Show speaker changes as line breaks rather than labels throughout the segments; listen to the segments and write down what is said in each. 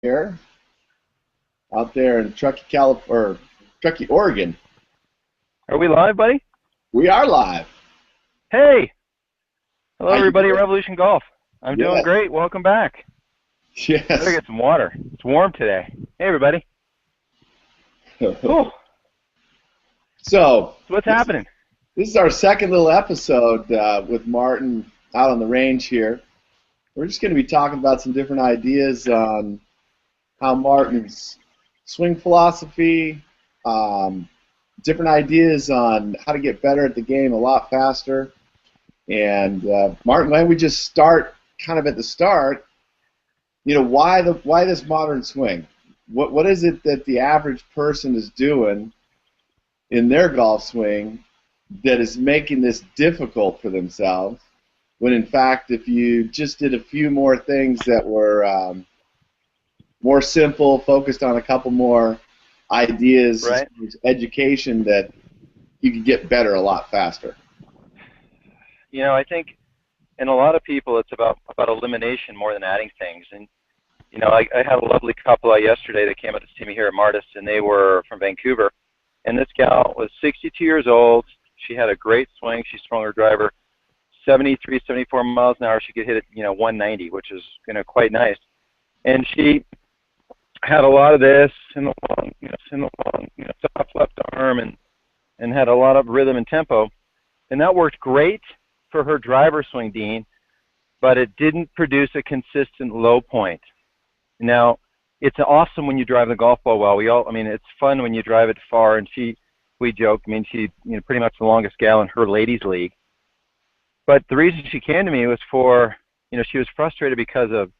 here out there in Truckee, Oregon.
Are we live, buddy?
We are live.
Hey! Hello,
How you
everybody at
doing?
Revolution Golf. I'm doing
Yes.
great. Welcome back.
Yes.
Better get some water. It's warm today. Hey, everybody. Whew.
So
What's happening?
This is our second little episode with Martin out on the range here. We're just going to be talking about some different ideas on how Martin's swing philosophy, different ideas on how to get better at the game a lot faster. And Martin, why don't we just start kind of at the start? You know, why this modern swing? What is it that the average person is doing in their golf swing that is making this difficult for themselves? When in fact, if you just did a few more things that were more simple, focused on a couple more ideas,
Right.
education, that you could get better a lot faster.
You know, I think in a lot of people it's about elimination more than adding things. And, you know, I had a lovely couple yesterday that came out to see me here at Martis, and they were from Vancouver. And this gal was 62 years old. She had a great swing. She swung her driver 73, 74 miles an hour. She could hit it, 190, which is, quite nice. And she had a lot of this in the long, soft left arm, and had a lot of rhythm and tempo. And that worked great for her driver swing, Dean, but it didn't produce a consistent low point. Now, it's awesome when you drive the golf ball well. It's fun when you drive it far, and we joke, she's pretty much the longest gal in her ladies league. But the reason she came to me was she was frustrated because of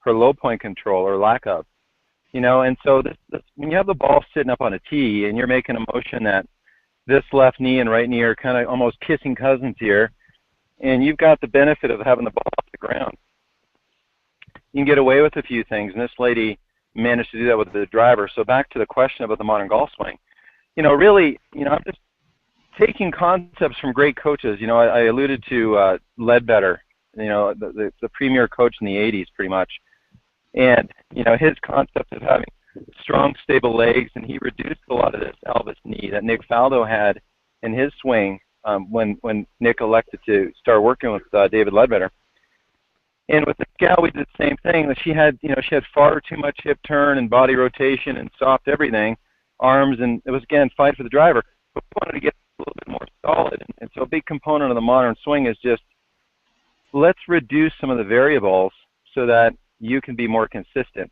her low point control or lack of, and so this when you have the ball sitting up on a tee and you're making a motion that this left knee and right knee are kind of almost kissing cousins here, and you've got the benefit of having the ball off the ground, you can get away with a few things, and this lady managed to do that with the driver. So back to the question about the modern golf swing, I'm just taking concepts from great coaches. I alluded to Ledbetter, the premier coach in the 80s pretty much. And, his concept of having strong, stable legs, and he reduced a lot of this Elvis knee that Nick Faldo had in his swing when Nick elected to start working with David Ledbetter. And with this gal, we did the same thing. That she had far too much hip turn and body rotation and soft everything, arms, and it was, again, fine for the driver. But we wanted to get a little bit more solid. And so a big component of the modern swing is just let's reduce some of the variables so that you can be more consistent.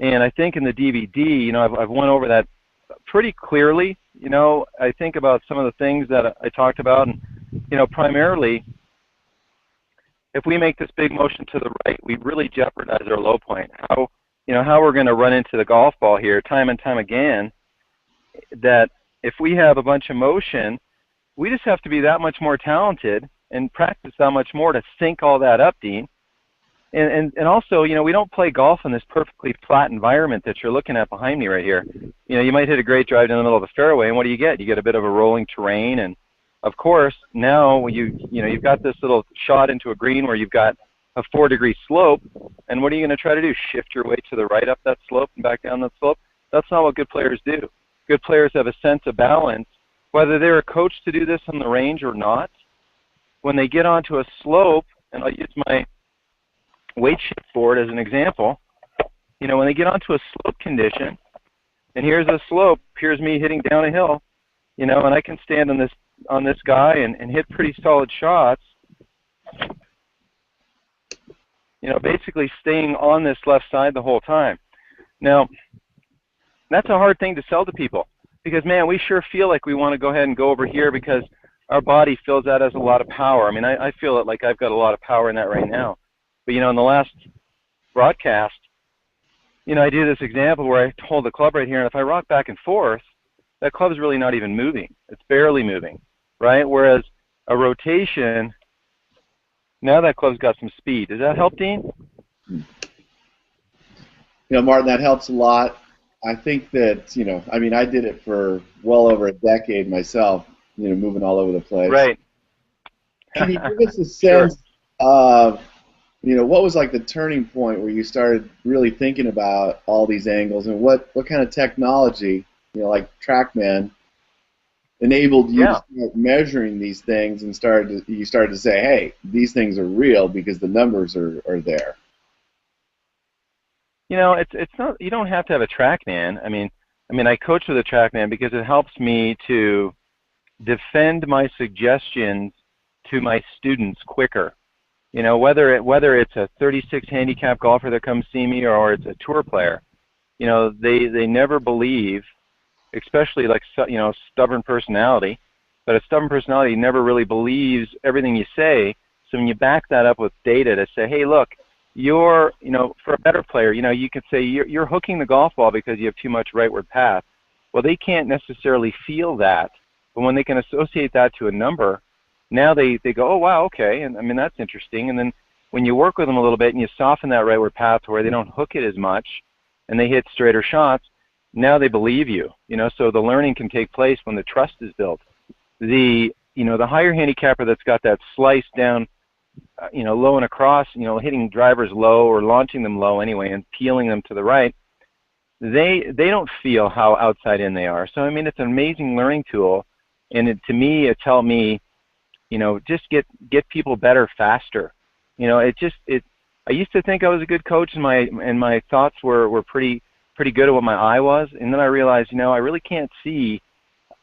And I think in the DVD, I've went over that pretty clearly. I think about some of the things that I talked about, and, primarily, if we make this big motion to the right, we really jeopardize our low point. How we're going to run into the golf ball here time and time again, that if we have a bunch of motion, we just have to be that much more talented and practice that much more to sync all that up, Dean. And also, we don't play golf in this perfectly flat environment that you're looking at behind me right here. You might hit a great drive down the middle of the fairway, and what do you get? You get a bit of a rolling terrain, and of course, now you've got this little shot into a green where you've got a 4-degree slope, and what are you going to try to do? Shift your way to the right up that slope and back down that slope? That's not what good players do. Good players have a sense of balance, whether they're coached to do this on the range or not. When they get onto a slope, and I'll use my weight shift board as an example, when they get onto a slope condition, and here's a slope, here's me hitting down a hill, and I can stand on this guy and hit pretty solid shots, basically staying on this left side the whole time. Now, that's a hard thing to sell to people because, man, we sure feel like we want to go ahead and go over here because our body feels that as a lot of power. I feel it like I've got a lot of power in that right now. But, in the last broadcast, I do this example where I hold the club right here, and if I rock back and forth, that club's really not even moving. It's barely moving, right? Whereas a rotation, now that club's got some speed. Does that help, Dean?
Martin, that helps a lot. I think that, I did it for well over a decade myself, moving all over the place.
Right.
Can you give us a sense of what was like the turning point where you started really thinking about all these angles, and what kind of technology, like TrackMan, enabled you to
Yeah.
start measuring these things and you started to say, hey, these things are real because the numbers are there.
It's not, you don't have to have a TrackMan. I mean, I coach with a TrackMan because it helps me to defend my suggestions to my students quicker. Whether it's a 36 handicap golfer that comes see me or it's a tour player, they never believe, especially like stubborn personality, but a stubborn personality never really believes everything you say. So when you back that up with data to say, hey, look, for a better player, you could say you're hooking the golf ball because you have too much rightward path. Well, they can't necessarily feel that, but when they can associate that to a number, now they go, oh, wow, okay, and I mean, that's interesting. And then when you work with them a little bit and you soften that rightward path to where they don't hook it as much and they hit straighter shots, now they believe you, so the learning can take place when the trust is built. The higher handicapper that's got that slice down, low and across, hitting drivers low or launching them low anyway and peeling them to the right, they don't feel how outside in they are. So, I mean, it's an amazing learning tool, and to me, it's helped me, just get people better faster. I used to think I was a good coach, and my thoughts were pretty good at what my eye was, and then I realized, I really can't see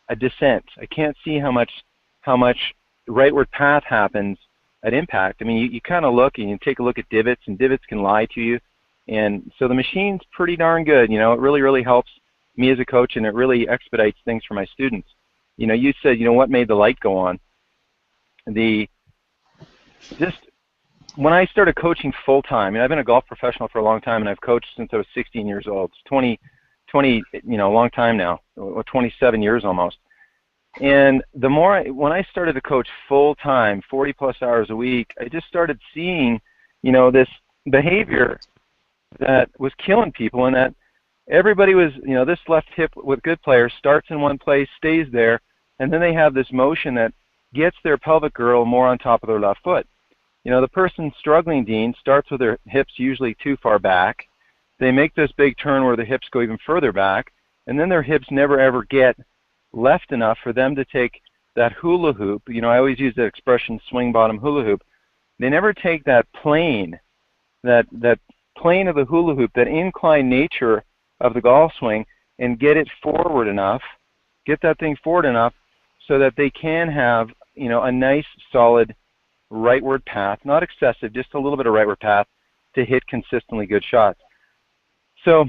a descent. I can't see how much rightward path happens at impact. I mean, you kind of look and you take a look at divots, and divots can lie to you, and so the machine's pretty darn good. It really, really helps me as a coach, and it really expedites things for my students. You said, what made the light go on? Just when I started coaching full time, and I've been a golf professional for a long time, and I've coached since I was 16 years old. It's 20, a long time now, 27 years almost. And when I started to coach full time, 40 plus hours a week, I just started seeing, this behavior that was killing people, and that everybody was, this left hip with good players starts in one place, stays there, and then they have this motion that gets their pelvic girdle more on top of their left foot. The person struggling, Dean, starts with their hips usually too far back. They make this big turn where the hips go even further back, and then their hips never ever get left enough for them to take that hula hoop. I always use the expression swing bottom hula hoop. They never take that plane, that plane of the hula hoop, that inclined nature of the golf swing, and get it forward enough, get that thing forward enough so that they can have, a nice solid rightward path, not excessive, just a little bit of rightward path to hit consistently good shots. So,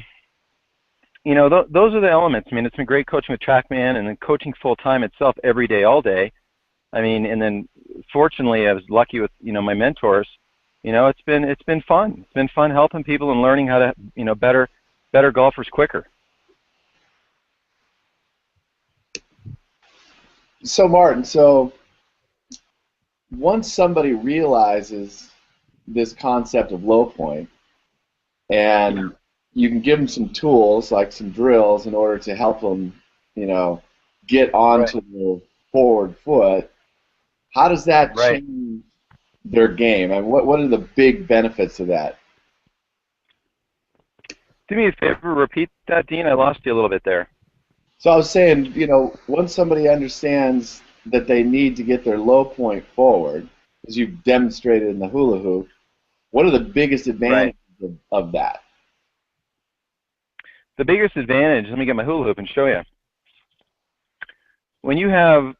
those are the elements. I mean, it's been great coaching with TrackMan and then coaching full time itself every day, all day. I mean, and then fortunately, I was lucky with my mentors. It's been fun. It's been fun helping people and learning how to better golfers quicker.
So Martin, once somebody realizes this concept of low point, and you can give them some tools, like some drills, in order to help them, get onto the forward foot, how does that change their game? And what are the big benefits of that?
Do me a favor, repeat that, Dean. I lost you a little bit there.
So I was saying, once somebody understands that they need to get their low point forward, as you've demonstrated in the hula hoop, what are the biggest advantages of that?
The biggest advantage, let me get my hula hoop and show you. When you have,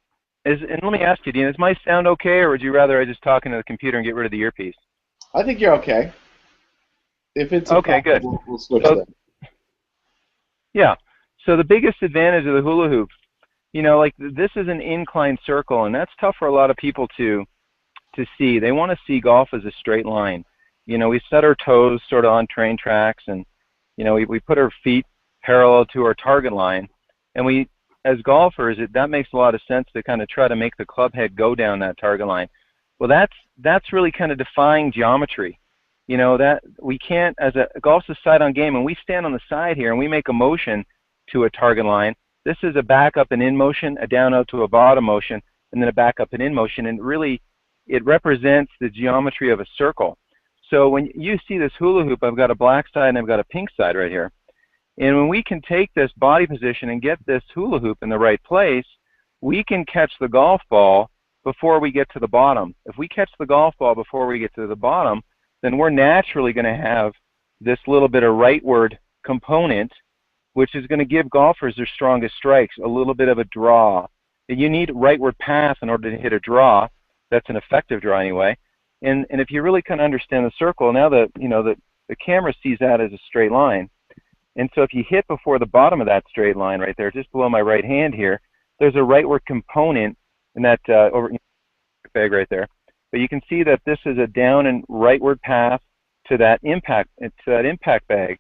and let me ask you, Dean, is my sound okay, or would you rather I just talk into the computer and get rid of the earpiece?
I think you're okay. If it's
okay, good.
We'll switch that.
Yeah. So the biggest advantage of the hula hoop, like this is an inclined circle, and that's tough for a lot of people to see. They want to see golf as a straight line. We set our toes sort of on train tracks, and we put our feet parallel to our target line, and we, as golfers, that makes a lot of sense to kind of try to make the club head go down that target line. Well, that's really kind of defying geometry. That we can't, as golf's a side on game, and we stand on the side here and we make a motion to a target line. This is a back up and in motion, a down out to a bottom motion, and then a back up and in motion, and really it represents the geometry of a circle. So when you see this hula hoop, I've got a black side and I've got a pink side right here. And when we can take this body position and get this hula hoop in the right place, we can catch the golf ball before we get to the bottom. If we catch the golf ball before we get to the bottom, then we're naturally going to have this little bit of rightward component, which is going to give golfers their strongest strikes, a little bit of a draw. And you need rightward path in order to hit a draw. That's an effective draw anyway. And if you really kind of understand the circle, now that the camera sees that as a straight line. And so if you hit before the bottom of that straight line right there, just below my right hand here, there's a rightward component in that over bag right there. But you can see that this is a down and rightward path to that impact bag.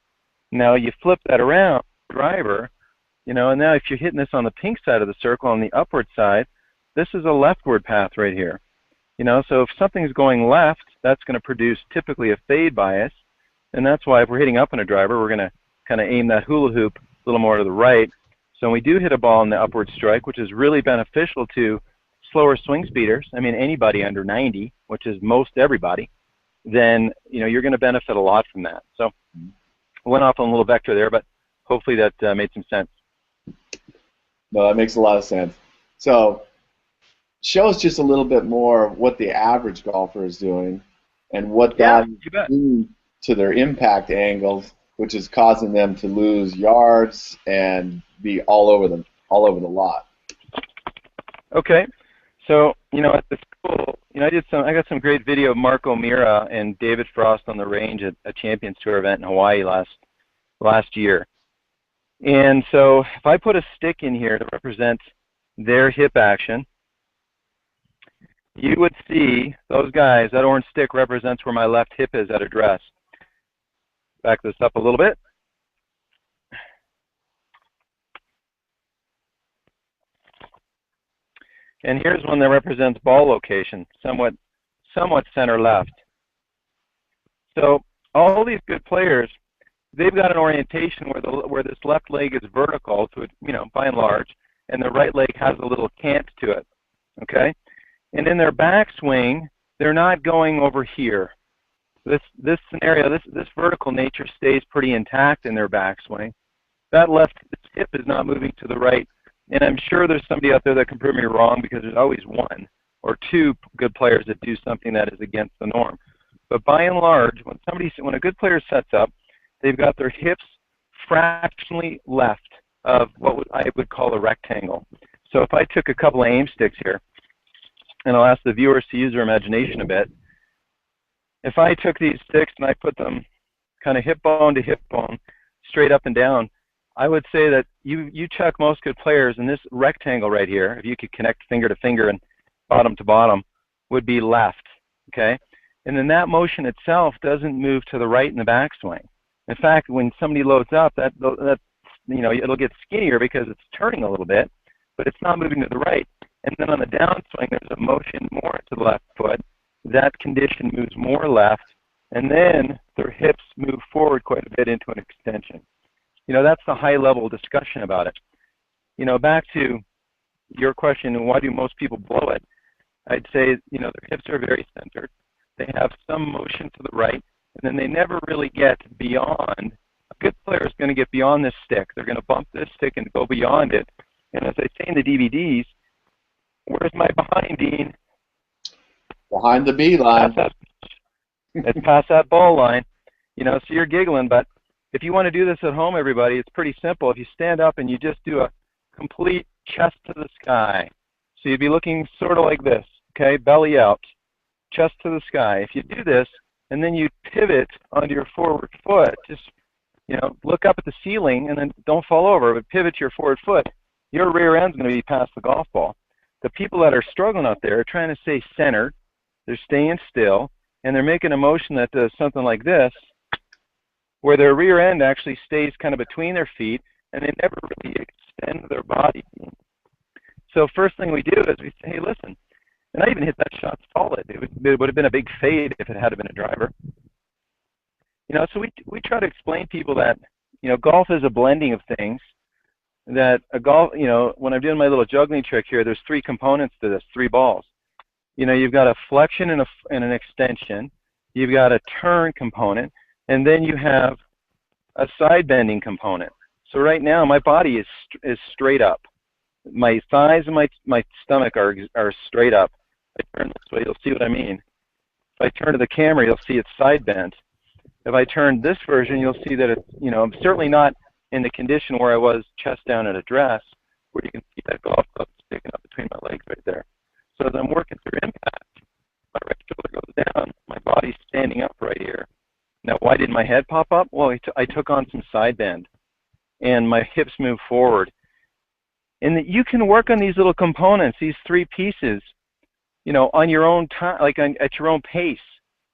Now you flip that around, driver, and now if you're hitting this on the pink side of the circle on the upward side, this is a leftward path right here. So if something's going left, that's going to produce typically a fade bias, and that's why if we're hitting up on a driver, we're going to kind of aim that hula hoop a little more to the right. So when we do hit a ball in the upward strike, which is really beneficial to slower swing speeders, I mean anybody under 90, which is most everybody, then you're going to benefit a lot from that. So I went off on a little vector there, but hopefully that made some sense.
No, that makes a lot of sense. So show us just a little bit more what the average golfer is doing and what that means to their impact angles, which is causing them to lose yards and be all over the lot.
Okay, so at the school, I got some great video of Mark O'Meara and David Frost on the range at a Champions Tour event in Hawaii last year. And so if I put a stick in here to represent their hip action, you would see those guys, that orange stick represents where my left hip is at address. Back this up a little bit. And here's one that represents ball location, somewhat center left. So all these good players, they've got an orientation where this left leg is vertical to it, by and large, and the right leg has a little cant to it. Okay? And in their backswing, they're not going over here. This scenario, this vertical nature stays pretty intact in their backswing. That left hip is not moving to the right. And I'm sure there's somebody out there that can prove me wrong, because there's always one or two good players that do something that is against the norm. But by and large, when a good player sets up, they've got their hips fractionally left of what I would call a rectangle. So if I took a couple of aim sticks here, and I'll ask the viewers to use their imagination a bit, if I took these sticks and I put them kind of hip bone to hip bone, straight up and down, I would say that you check most good players, and this rectangle right here, if you could connect finger to finger and bottom to bottom, would be left, okay? And then that motion itself doesn't move to the right in the backswing. In fact, when somebody loads up, it'll get skinnier because it's turning a little bit, but it's not moving to the right. And then on the downswing, there's a motion more to the left foot. That condition moves more left, and then their hips move forward quite a bit into an extension. That's the high-level discussion about it. Back to your question, why do most people blow it? I'd say, their hips are very centered. They have some motion to the right, and then they never really get beyond. A good player is going to get beyond this stick. They're going to bump this stick and go beyond it. And as I say in the DVDs, where's my behind, Dean?
Behind the B line.
It's past that ball line. So you're giggling, but if you want to do this at home, everybody, it's pretty simple. If you stand up and you just do a complete chest to the sky. So you'd be looking sort of like this, okay, belly out, chest to the sky. If you do this, and then you pivot onto your forward foot, just, look up at the ceiling and then don't fall over, but pivot your forward foot, your rear end's going to be past the golf ball. The people that are struggling out there are trying to stay centered, they're staying still, and they're making a motion that does something like this, where their rear end actually stays kind of between their feet, and they never really extend their body. So first thing we do is we say, hey, listen, and I even hit that shot solid. It would have been a big fade if it had been a driver. So we try to explain to people that, golf is a blending of things, that a golf, when I'm doing my little juggling trick here, there's three components to this, three balls. You've got a flexion and an extension, you've got a turn component, and then you have a side bending component. So right now my body is straight up. My thighs and my stomach are straight up. If I turn this way, you'll see what I mean. If I turn to the camera, you'll see it's side bent. If I turn this version, you'll see that it's, I'm certainly not in the condition where I was chest down at a dress, where you can see that golf club sticking up between my legs right there. So as I'm working through impact, my right shoulder goes down, my body's standing up right here. Now, why did my head pop up? Well, I took on some side bend, and my hips move forward. And you can work on these little components, these three pieces, on your own time, like at your own pace.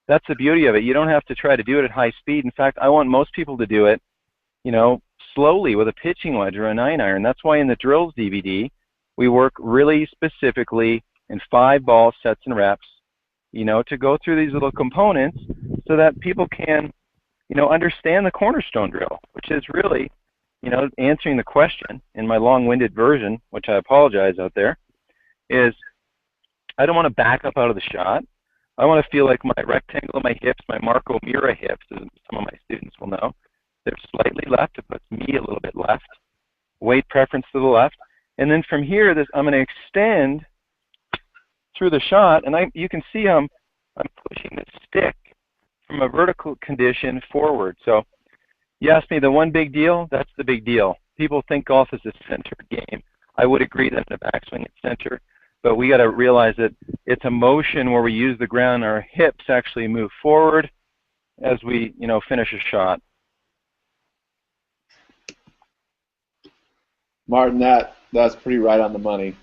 That's the beauty of it. You don't have to try to do it at high speed. In fact, I want most people to do it, slowly with a pitching wedge or a 9-iron. That's why in the drills DVD, we work really specifically in 5-ball sets and reps, to go through these little components so that people can, understand the cornerstone drill, which is really, answering the question in my long-winded version, which I apologize out there, is I don't want to back up out of the shot. I want to feel like my rectangle of my hips, my Marco Mura hips, as some of my students will know, they're slightly left. It puts me a little bit left. Weight preference to the left. And then from here, I'm going to extend through the shot, and you can see I'm pushing the stick from a vertical condition forward. So you asked me the one big deal, that's the big deal. People think golf is a center game. I would agree that in the backswing it's center, but we got to realize that it's a motion where we use the ground, our hips actually move forward as we, finish a shot.
Martin, that's pretty right on the money.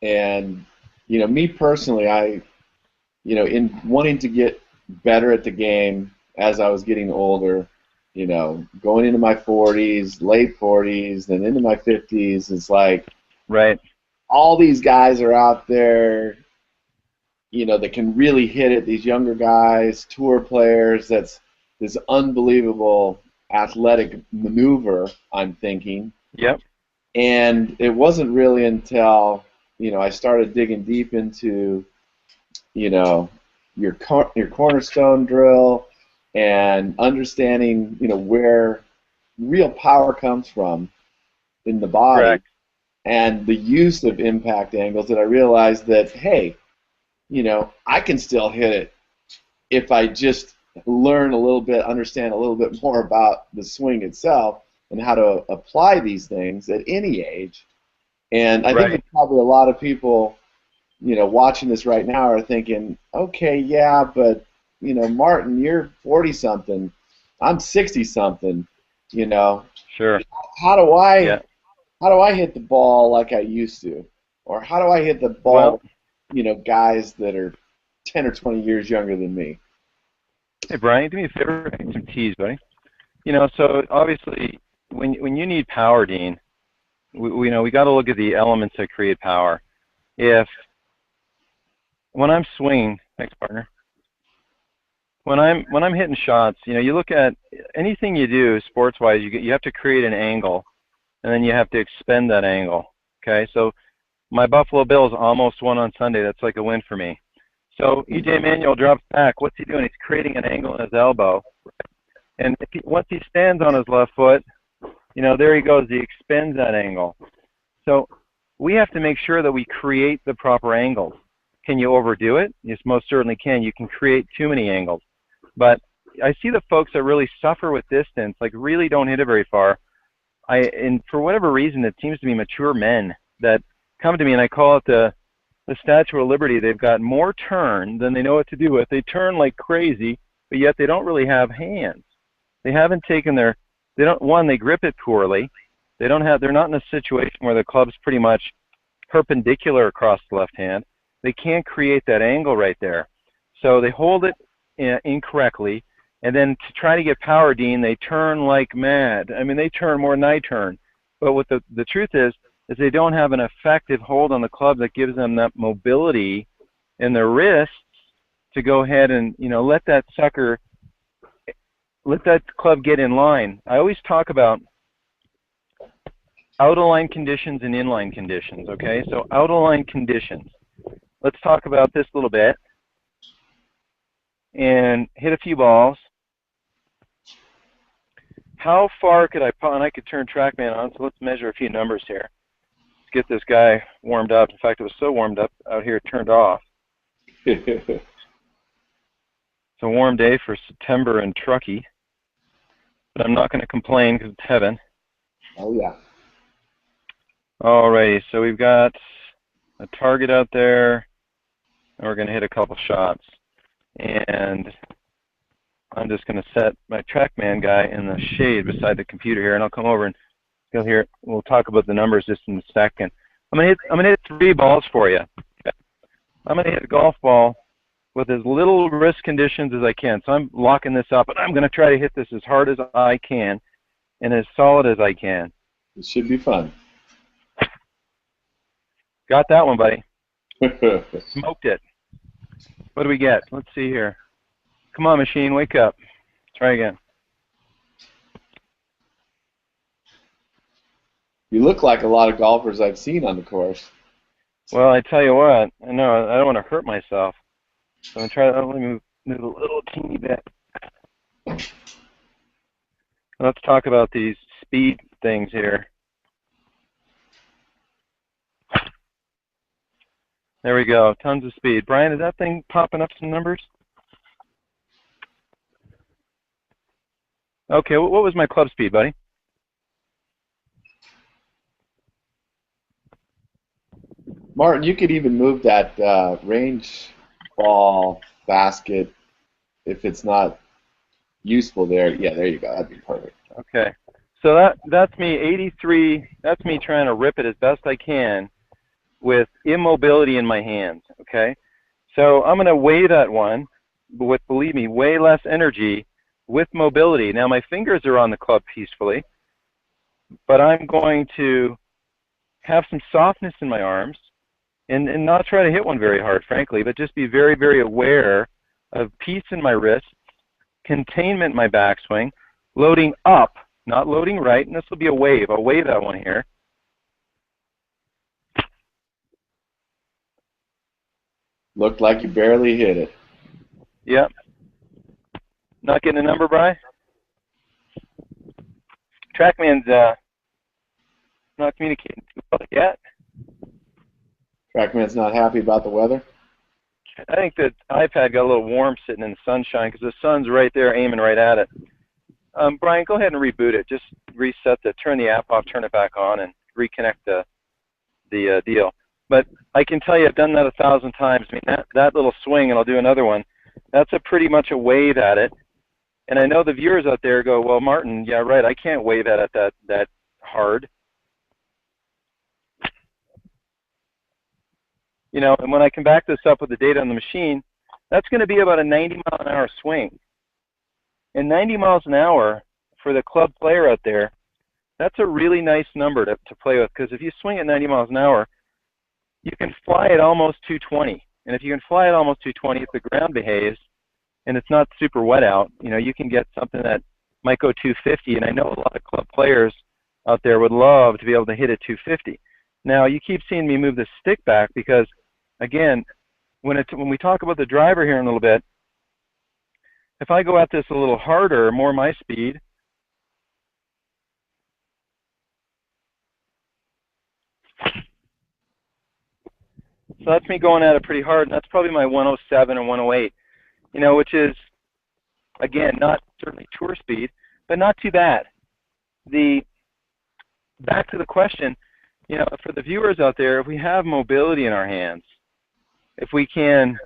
And, me personally, in wanting to get better at the game as I was getting older, going into my 40s, late 40s, and into my 50s, it's like,
right,
all these guys are out there, that can really hit it, these younger guys, tour players, that's this unbelievable athletic maneuver, I'm thinking.
Yep.
And it wasn't really until, I started digging deep into, your cornerstone drill and understanding, where real power comes from in the body.
Correct.
And the use of impact angles, that I realized that, hey, I can still hit it if I just learn a little bit, understand a little bit more about the swing itself and how to apply these things at any age. And I think that probably a lot of people, watching this right now are thinking, okay, yeah, but, Martin, you're 40-something. I'm 60-something,
Sure.
How do I hit the ball like I used to? Or how do I hit the ball, guys that are 10 or 20 years younger than me?
Hey, Brian, do me a favor, make some teas, buddy. So obviously, when you need power, Dean, we got to look at the elements that create power. When I'm swinging, thanks, partner. When I'm hitting shots, you look at anything you do sports-wise, you have to create an angle, and then you have to expend that angle. Okay, so my Buffalo Bills almost won on Sunday. That's like a win for me. So E.J. Manuel drops back. What's he doing? He's creating an angle in his elbow. And once he stands on his left foot, there he goes. He expends that angle. So we have to make sure that we create the proper angles. Can you overdo it? Yes, most certainly can. You can create too many angles. But I see the folks that really suffer with distance, like really don't hit it very far. And for whatever reason, it seems to be mature men that come to me, and I call it the Statue of Liberty. They've got more turn than they know what to do with. They turn like crazy, but yet they don't really have hands. They haven't taken they grip it poorly. They're not in a situation where the club's pretty much perpendicular across the left hand. They can't create that angle right there. So they hold it incorrectly, and then to try to get power, Dean, they turn like mad. I mean, they turn more than I turn. But what the truth is they don't have an effective hold on the club that gives them that mobility in their wrists to go ahead and, let that club get in line. I always talk about out-of-line conditions and in-line conditions, okay? So out-of-line conditions. Let's talk about this a little bit. and hit a few balls. How far could I put, and I could turn TrackMan on, so let's measure a few numbers here. Let's get this guy warmed up. In fact, it was so warmed up out here it turned off. It's a warm day for September in Truckee, but I'm not going to complain because it's heaven.
Oh, yeah.
Alrighty, so we've got a target out there, and we're going to hit a couple shots. And I'm just going to set my TrackMan guy in the shade beside the computer here, and I'll come over and you'll hear. We'll talk about the numbers just in a second. I'm going to hit 3 balls for you. Okay. I'm going to hit a golf ball with as little risk conditions as I can. So I'm locking this up, and I'm going to try to hit this as hard as I can and as solid as I can.
It should be fun.
Got that one, buddy. Smoked it. What do we get? Let's see here. Come on, machine, wake up. Try again.
You look like a lot of golfers I've seen on the course.
Well, I tell you what, I know I don't want to hurt myself. So I'm going to try to let me move a little teeny bit. Let's talk about these speed things here. There we go, tons of speed. Brian, is that thing popping up some numbers? Okay, what was my club speed, buddy?
Martin, you could even move that range ball basket if it's not useful there. Yeah, there you go. That'd be perfect.
Okay, so that's me 83. That's me trying to rip it as best I can with immobility in my hands. Okay, so I'm going to weigh that one with, believe me, way less energy with mobility. Now my fingers are on the club peacefully, but I'm going to have some softness in my arms and not try to hit one very hard, frankly, but just be very, very aware of peace in my wrists, containment in my backswing, loading up, not loading right, and this will be a wave. I'll wave that one here.
Looked like you barely hit it.
Yep. Not getting a number, Bri? TrackMan's not communicating too well yet.
TrackMan's not happy about the weather?
I think that iPad got a little warm sitting in the sunshine because the sun's right there aiming right at it. Brian, go ahead and reboot it. Just reset turn the app off, turn it back on, and reconnect the deal. But I can tell you I've done that 1,000 times. I mean, that little swing, and I'll do another one, that's pretty much a wave at it. And I know the viewers out there go, well, Martin, yeah, right, I can't wave at that hard. You know, and when I can back this up with the data on the machine, that's going to be about a 90-mile-an-hour swing. And 90 miles an hour for the club player out there, that's a really nice number to play with, because if you swing at 90 miles an hour, you can fly at almost 220. And if you can fly at almost 220, if the ground behaves and it's not super wet out, you know, you can get something that might go 250. And I know a lot of club players out there would love to be able to hit at 250. Now, you keep seeing me move the stick back because, again, when we talk about the driver here in a little bit, if I go at this a little harder, more my speed, so that's me going at it pretty hard, and that's probably my 107 or 108, you know, which is, again, not certainly tour speed, but not too bad. Back to the question, you know, for the viewers out there, if we have mobility in our hands, if we can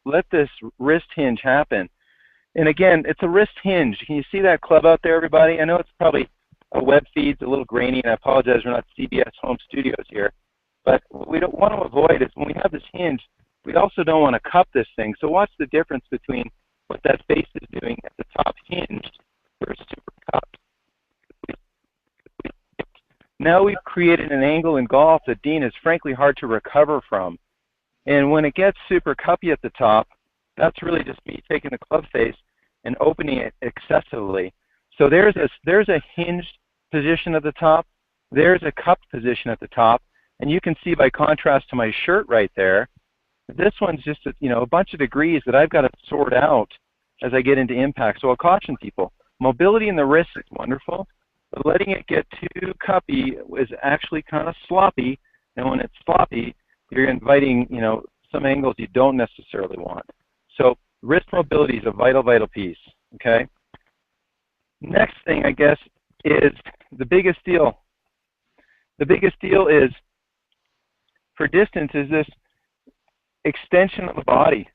let this wrist hinge happen, and again, it's a wrist hinge. Can you see that club out there, everybody? I know it's probably a web feed's a little grainy, and I apologize we're not CBS Home Studios here. But what we don't want to avoid is when we have this hinge, we also don't want to cup this thing. So watch the difference between what that face is doing at the top hinge versus super cupped. Now we've created an angle in golf that, Dean, is frankly hard to recover from. And when it gets super cuppy at the top, that's really just me taking the club face and opening it excessively. So there's a hinged position at the top. There's a cupped position at the top. And you can see by contrast to my shirt right there, this one's just a bunch of degrees that I've got to sort out as I get into impact. So I'll caution people. Mobility in the wrist is wonderful, but letting it get too cuppy is actually kind of sloppy. And when it's sloppy, you're inviting, some angles you don't necessarily want. So wrist mobility is a vital, vital piece, okay? Next thing, I guess, is the biggest deal. The biggest deal is, for distance, is this extension of the body.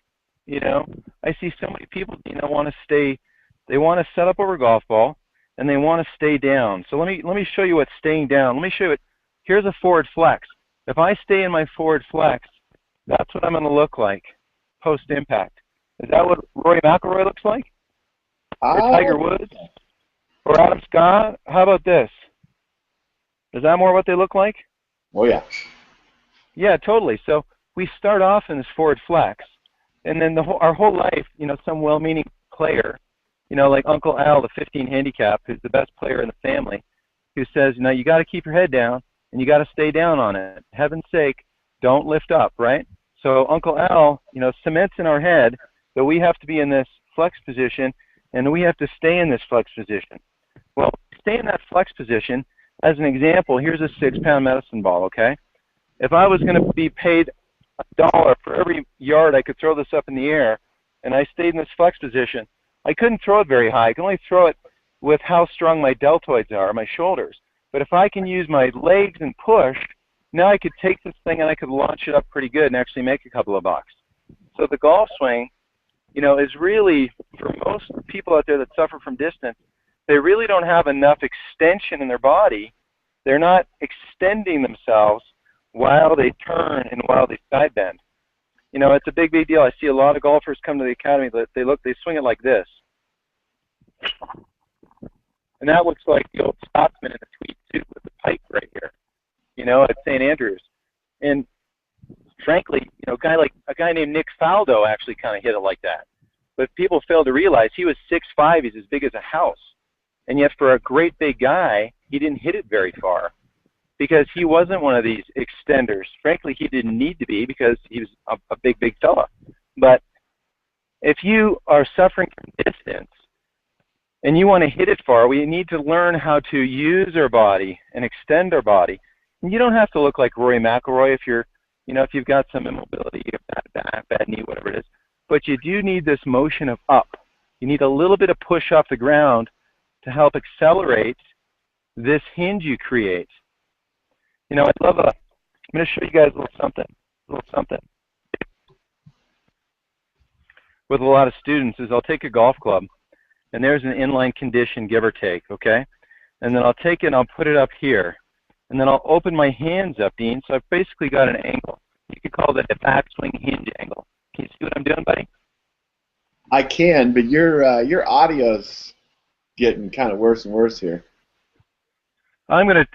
I see so many people, want to stay, they want to set up over a golf ball, and they want to stay down. So let me show you what staying down. Let me show you it. Here's a forward flex. If I stay in my forward flex, that's what I'm going to look like post-impact. Is that what Rory McIlroy looks like? Or Tiger Woods? Or Adam Scott? How about this? Is that more what they look like?
Oh, yeah.
Yeah, totally. So we start off in this forward flex, and then our whole life, some well-meaning player, like Uncle Al, the 15 handicap, who's the best player in the family, who says, you got to keep your head down, and you got to stay down on it. Heaven's sake, don't lift up, right? So Uncle Al, cements in our head that we have to be in this flex position, and we have to stay in this flex position. Well, stay in that flex position. As an example, here's a 6-pound medicine ball, okay? If I was going to be paid $1 for every yard I could throw this up in the air, and I stayed in this flex position, I couldn't throw it very high. I could only throw it with how strong my deltoids are, my shoulders. But if I can use my legs and push, now I could take this thing and I could launch it up pretty good and actually make a couple of bucks. So the golf swing, is really, for most people out there that suffer from distance, they really don't have enough extension in their body. They're not extending themselves while they turn and while they side bend. It's a big, big deal. I see a lot of golfers come to the academy that they swing it like this. And that looks like the old Scotsman in a tweed suit with the pipe right here, at St. Andrews. And frankly, a guy named Nick Faldo actually kind of hit it like that. But people fail to realize he was 6'5", he's as big as a house. And yet for a great big guy, he didn't hit it very far because he wasn't one of these extenders. Frankly, he didn't need to be because he was a big, big fella. But if you are suffering from distance and you want to hit it far, we need to learn how to use our body and extend our body. And you don't have to look like Rory McIlroy if you're, if you've got some immobility, you have bad back, bad knee, whatever it is. But you do need this motion of up. You need a little bit of push off the ground to help accelerate this hinge you create. I'm going to show you guys a little something. With a lot of students is I'll take a golf club, and there's an inline condition, give or take, okay? And then I'll take it and I'll put it up here. And then I'll open my hands up, Dean, so I've basically got an angle. You could call that a backswing hinge angle. Can you see what I'm doing, buddy?
I can, but your audio's getting kind of worse and worse here.
I'm gonna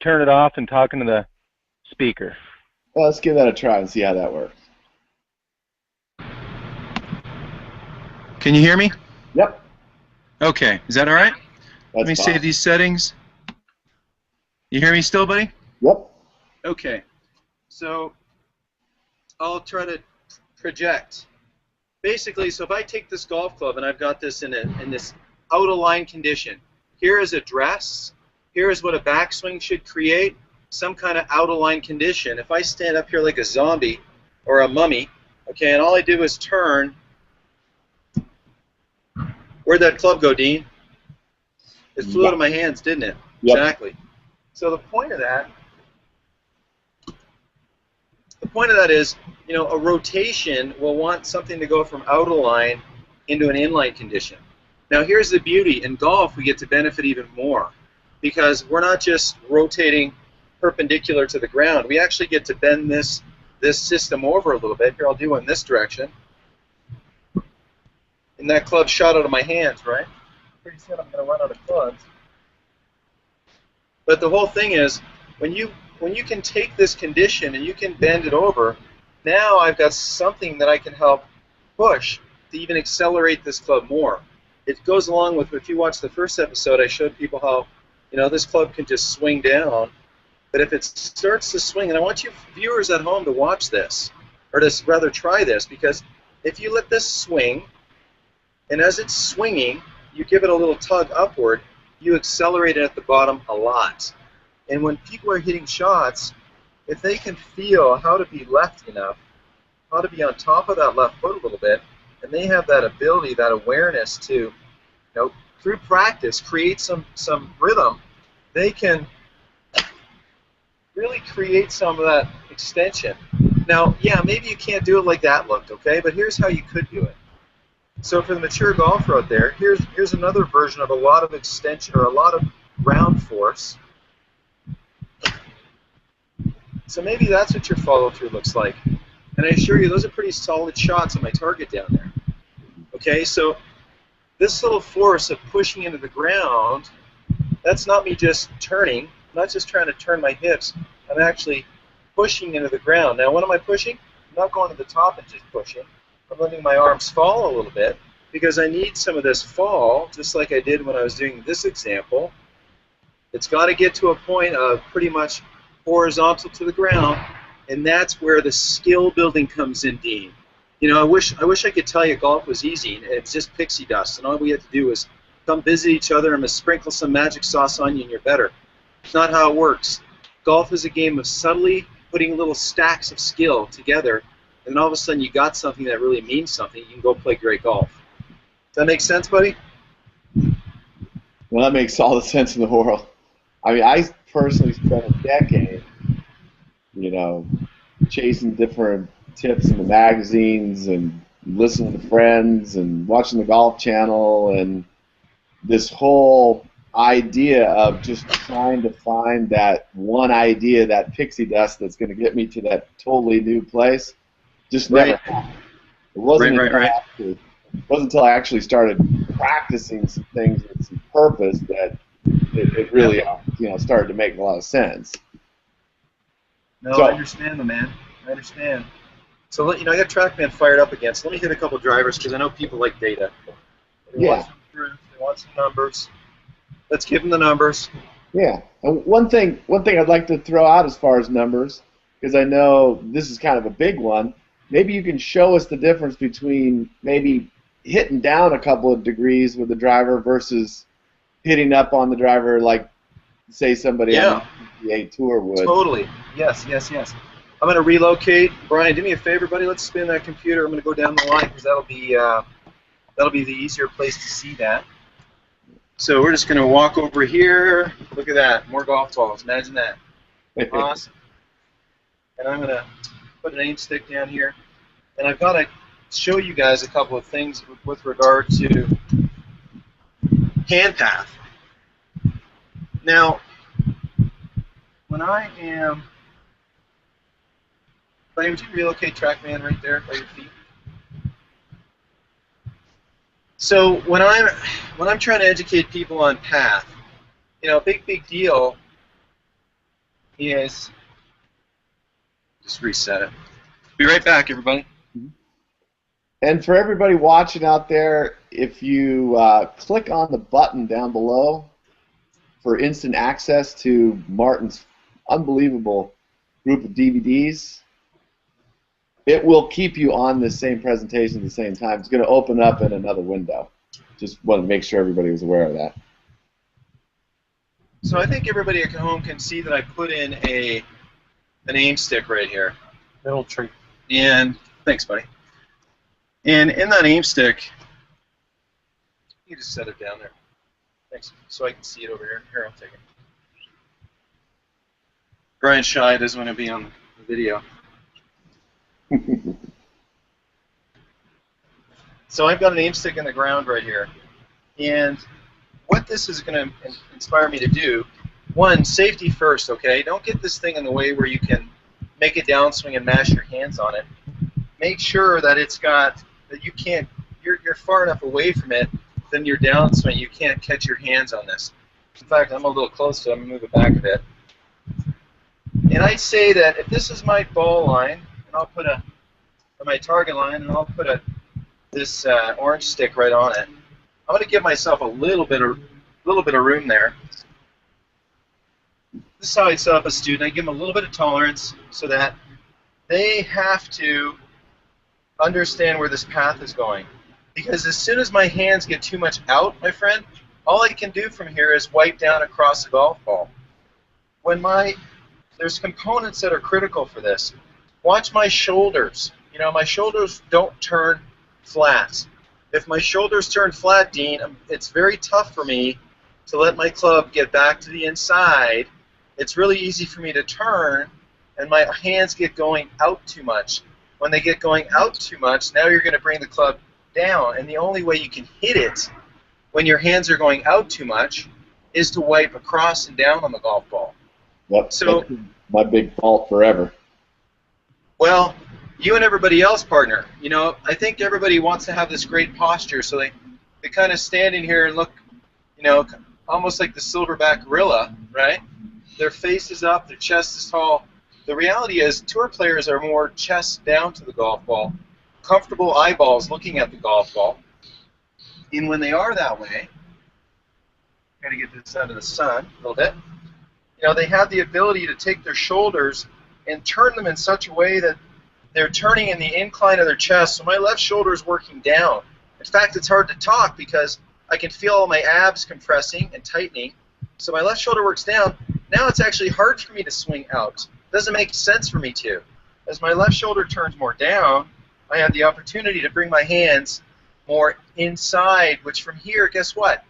turn it off and talk into the speaker.
Well, let's give that a try and see how that works.
Can you hear me?
Yep.
Okay, is that all right? Let me
fine.
save these settings. You hear me still, buddy?
Yep.
Okay, so I'll try to project. Basically, so if I take this golf club and I've got this in this out of line condition, here is a dress, here is what a backswing should create, some kind of out of line condition. If I stand up here like a zombie or a mummy, okay, and all I do is turn, where'd that club go, Dean? It flew out of my hands, didn't it?
Yep.
Exactly. So the point of that is, a rotation will want something to go from out of line into an inline condition. Now here's the beauty. In golf, we get to benefit even more because we're not just rotating perpendicular to the ground. We actually get to bend this system over a little bit. Here, I'll do one in this direction. And that club shot out of my hands, right? Pretty soon I'm going to run out of clubs. But the whole thing is, when you can take this condition and you can bend it over, now I've got something that I can help push to even accelerate this club more. It goes along with, if you watch the first episode, I showed people how, this club can just swing down. But if it starts to swing, and I want you viewers at home to watch this, or to rather try this, because if you let this swing, And as it's swinging, you give it a little tug upward, you accelerate it at the bottom a lot. And when people are hitting shots, if they can feel how to be lefty enough, how to be on top of that left foot a little bit, and they have that ability, that awareness to, you know, through practice, create some rhythm, they can really create some of that extension. Now, yeah, maybe you can't do it like that looked, okay? But here's how you could do it. So for the mature golfer out there, here's another version of a lot of extension or a lot of ground force. So maybe that's what your follow-through looks like. And I assure you, those are pretty solid shots on my target down there. Okay, so this little force of pushing into the ground, that's not me just turning. I'm not just trying to turn my hips. I'm actually pushing into the ground. Now, when am I pushing? I'm not going to the top and just pushing. I'm letting my arms fall a little bit because I need some of this fall, just like I did when I was doing this example. It's got to get to a point of pretty much horizontal to the ground, and that's where the skill building comes in, Dean. You know, I wish I could tell you golf was easy and it's just pixie dust, and all we had to do was come visit each other and sprinkle some magic sauce on you and you're better. It's not how it works. Golf is a game of subtly putting little stacks of skill together, and then all of a sudden you got something that really means something. You can go play great golf. Does that make sense, buddy?
Well, that makes all the sense in the world. I mean, I personally spent a decade, you know, chasing different tips in the magazines and listening to friends and watching the Golf Channel, and this whole idea of just trying to find that one idea, that pixie dust that's going to get me to that totally new place, just never happened. It wasn't until I actually started practicing some things with some purpose that it really, you know, started to make a lot of sense.
No, I understand, man. I understand. So, you know, I got TrackMan fired up again. So let me hit a couple drivers because I know people like data. They want some numbers. Let's give them the numbers.
Yeah. And one thing I'd like to throw out as far as numbers, because I know this is kind of a big one. Maybe you can show us the difference between maybe hitting down a couple of degrees with the driver versus hitting up on the driver like, say, somebody on the PGA Tour would.
Totally. Yes. I'm going to relocate. Brian, do me a favor, buddy. Let's spin that computer. I'm going to go down the line because that'll be the easier place to see that. So we're just going to walk over here. Look at that. More golf balls. Imagine that. Awesome. And I'm going to put an aim stick down here. And I've got to show you guys a couple of things with regard to hand path. Now, when I am... Buddy, would you relocate TrackMan right there by your feet? So when I'm trying to educate people on path, you know, a big deal is just reset it. Be right back, everybody.
And for everybody watching out there, if you click on the button down below for instant access to Martin's unbelievable group of DVDs, it will keep you on the same presentation at the same time. It's going to open up in another window. Just want to make sure everybody was aware of that.
So I think everybody at home can see that I put in an aim stick right here.
Middle tree.
And thanks, buddy. And in that aim stick, you just set it down there. Thanks. So I can see it over here. Here, I'll take it. Brian's shy. Doesn't want to be on the video. So I've got an aim stick in the ground right here, and what this is going to inspire me to do, one, safety first, okay? Don't get this thing in the way where you can make a downswing and mash your hands on it. Make sure that it's got, that you can't, you're far enough away from it, then your downswing, you can't catch your hands on this. In fact, I'm a little close, so I'm going to move it back a bit. And I'd say that if this is my ball line, and I'll put or my target line, and I'll put this orange stick right on it. I'm going to give myself a little bit of room there. This is how I set up a student. I give them a little bit of tolerance so that they have to understand where this path is going. Because as soon as my hands get too much out, my friend, all I can do from here is wipe down across the golf ball. There's components that are critical for this. Watch my shoulders. You know, my shoulders don't turn flat. If my shoulders turn flat, Dean, it's very tough for me to let my club get back to the inside. It's really easy for me to turn, and my hands get going out too much. When they get going out too much, now you're going to bring the club down, and the only way you can hit it when your hands are going out too much is to wipe across and down on the golf ball.
Yep,
so
that's my big fault forever.
Well, you and everybody else, partner, you know, I think everybody wants to have this great posture, so they kind of stand in here and look, you know, almost like the silverback gorilla, right? Their face is up, their chest is tall. The reality is tour players are more chest down to the golf ball, comfortable eyeballs looking at the golf ball. And when they are that way, got to get this out of the sun a little bit, you know, they have the ability to take their shoulders and turn them in such a way that they're turning in the incline of their chest. So my left shoulder is working down. In fact, it's hard to talk because I can feel all my abs compressing and tightening. So my left shoulder works down. Now it's actually hard for me to swing out. It doesn't make sense for me to. As my left shoulder turns more down, I have the opportunity to bring my hands more inside, which from here, guess what?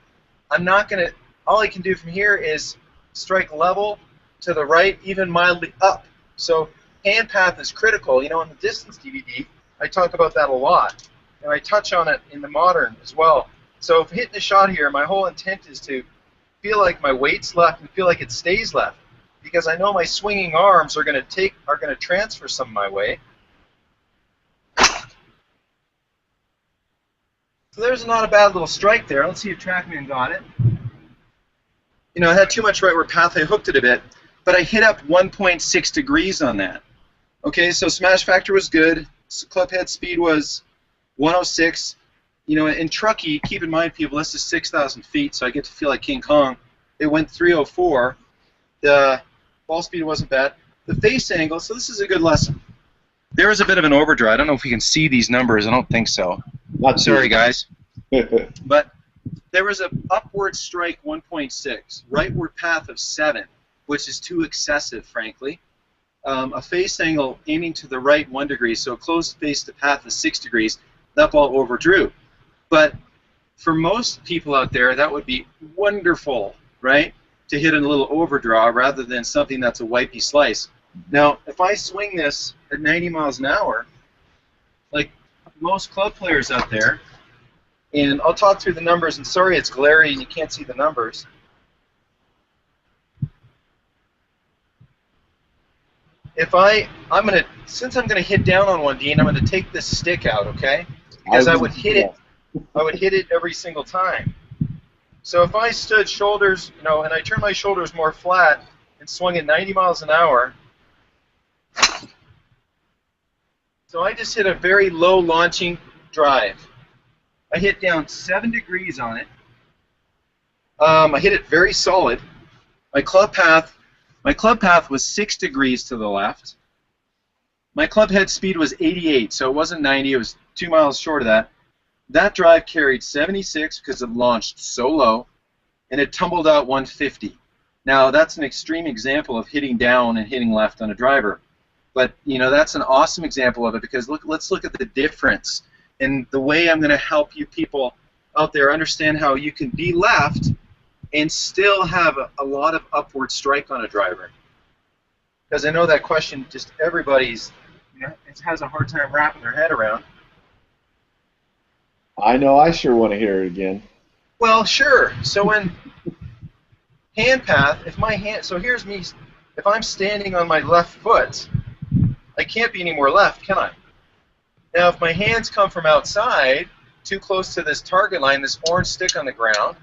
I'm not going to, all I can do from here is strike level to the right, even mildly up. So hand path is critical. You know, in the distance DVD, I talk about that a lot, and I touch on it in the modern as well. So if hitting a shot here, my whole intent is to feel like my weight's left and feel like it stays left, because I know my swinging arms are going to transfer some of my weight. So there's not a bad little strike there. Let's see if TrackMan got it. You know, I had too much rightward path. I hooked it a bit, but I hit up 1.6 degrees on that. Okay, so smash factor was good. Club head speed was 106. You know, in Truckee, keep in mind, people, this is 6,000 feet, so I get to feel like King Kong. It went 304. The ball speed wasn't bad. The face angle, so this is a good lesson. There was a bit of an overdraw. I don't know if we can see these numbers. I don't think so. Sorry, guys. But there was an upward strike 1.6, rightward path of 7, which is too excessive, frankly. A face angle aiming to the right 1 degree, so a closed face to path is 6 degrees. That ball overdrew. But for most people out there, that would be wonderful, right, to hit a little overdraw rather than something that's a wipey slice. Now, if I swing this at 90 miles an hour, like most club players out there, and I'll talk through the numbers, and sorry it's glary and you can't see the numbers. If since I'm gonna hit down on one, Dean, I'm gonna take this stick out, okay? Because I would hit it every single time. So if I stood shoulders, you know, and I turned my shoulders more flat and swung at 90 miles an hour, so I just hit a very low launching drive. I hit down 7 degrees on it. I hit it very solid. My club path was 6 degrees to the left. My club head speed was 88, so it wasn't 90. It was 2 miles short of that. That drive carried 76 because it launched so low, and it tumbled out 150. Now, that's an extreme example of hitting down and hitting left on a driver. But, you know, that's an awesome example of it because let's look at the difference. And the way I'm going to help you people out there understand how you can be left and still have a lot of upward strike on a driver. Because I know that question just everybody's, you know, has a hard time wrapping their head around.
I know I sure want to hear it again.
Well, sure. So when hand path, so here's me, if I'm standing on my left foot, I can't be any more left, can I? Now, if my hands come from outside, too close to this target line, this orange stick on the ground,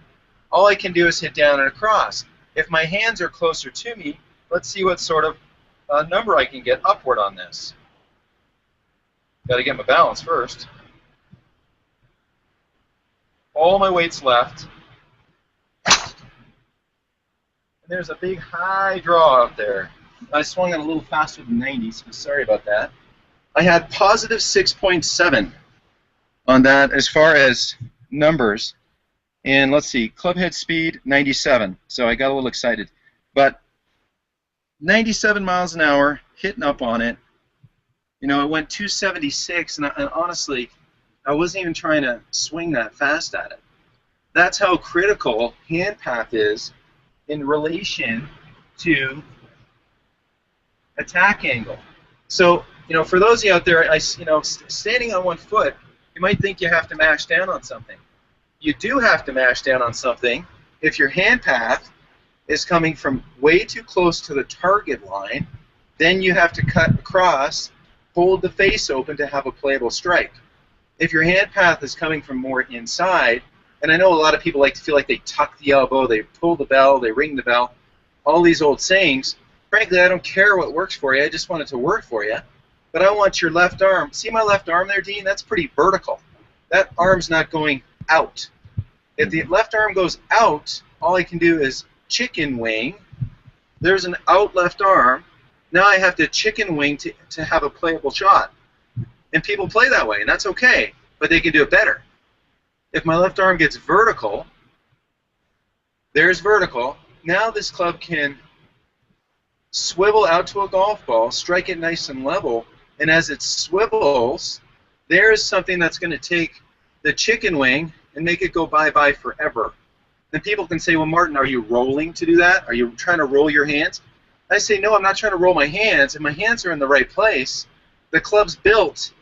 all I can do is hit down and across. If my hands are closer to me, let's see what sort of number I can get upward on this. Got to get my balance first. All my weight's left. And there's a big high draw up there. I swung it a little faster than 90, so sorry about that. I had positive 6.7. on that as far as numbers. And let's see, club head speed 97. So I got a little excited, but 97 miles an hour, hitting up on it. You know, it went 276, and honestly, I wasn't even trying to swing that fast at it. That's how critical hand path is in relation to attack angle. So, you know, for those of you out there, standing on one foot, you might think you have to mash down on something. You do have to mash down on something if your hand path is coming from way too close to the target line. Then you have to cut across, hold the face open to have a playable strike. If your hand path is coming from more inside, and I know a lot of people like to feel like they tuck the elbow, they pull the bell, they ring the bell, all these old sayings. Frankly, I don't care what works for you. I just want it to work for you. But I want your left arm. See my left arm there, Dean? That's pretty vertical. That arm's not going out. If the left arm goes out, all I can do is chicken wing. There's an out left arm. Now I have to chicken wing to have a playable shot. And people play that way, and that's okay, but they can do it better. If my left arm gets vertical, there's vertical. Now this club can swivel out to a golf ball, strike it nice and level, and as it swivels, there's something that's going to take the chicken wing and make it go bye-bye forever. Then people can say, well, Martin, are you rolling to do that? Are you trying to roll your hands? I say, no, I'm not trying to roll my hands. If my hands are in the right place, the club's built.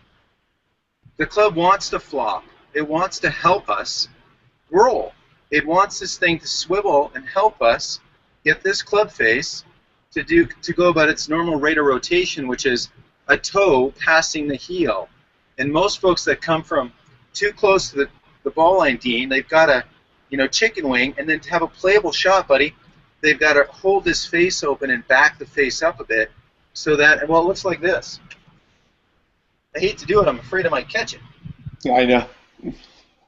The club wants to flop. It wants to help us roll. It wants this thing to swivel and help us get this club face to go about its normal rate of rotation, which is a toe passing the heel. And most folks that come from too close to the ball line, Dean, they've got to, chicken wing, and then to have a playable shot, buddy, they've got to hold this face open and back the face up a bit so that, well, it looks like this. I hate to do it. I'm afraid I might catch it.
I know.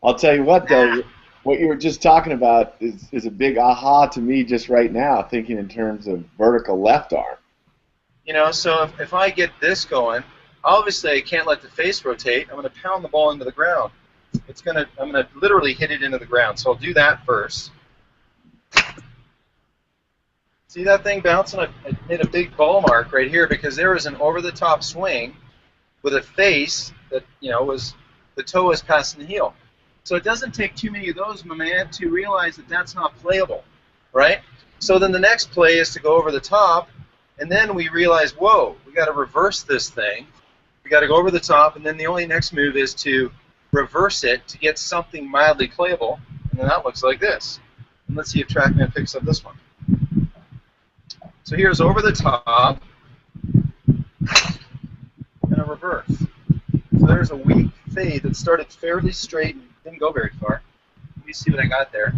I'll tell you what, though, what you were just talking about is a big aha to me just right now, thinking in terms of vertical left arm.
So if I get this going, obviously I can't let the face rotate. I'm going to pound the ball into the ground. I'm going to literally hit it into the ground. So I'll do that first. See that thing bouncing? I made a big ball mark right here because there was an over-the-top swing with a face that, the toe is passing the heel. So it doesn't take too many of those, my man, to realize that that's not playable, right? So then the next play is to go over the top, and then we realize, whoa, we got to reverse this thing. We got to go over the top, and then the only next move is to reverse it to get something mildly playable, and then that looks like this. And let's see if TrackMan picks up this one. So here's over the top, and a reverse. So there's a weak fade that started fairly straight and didn't go very far. Let me see what I got there.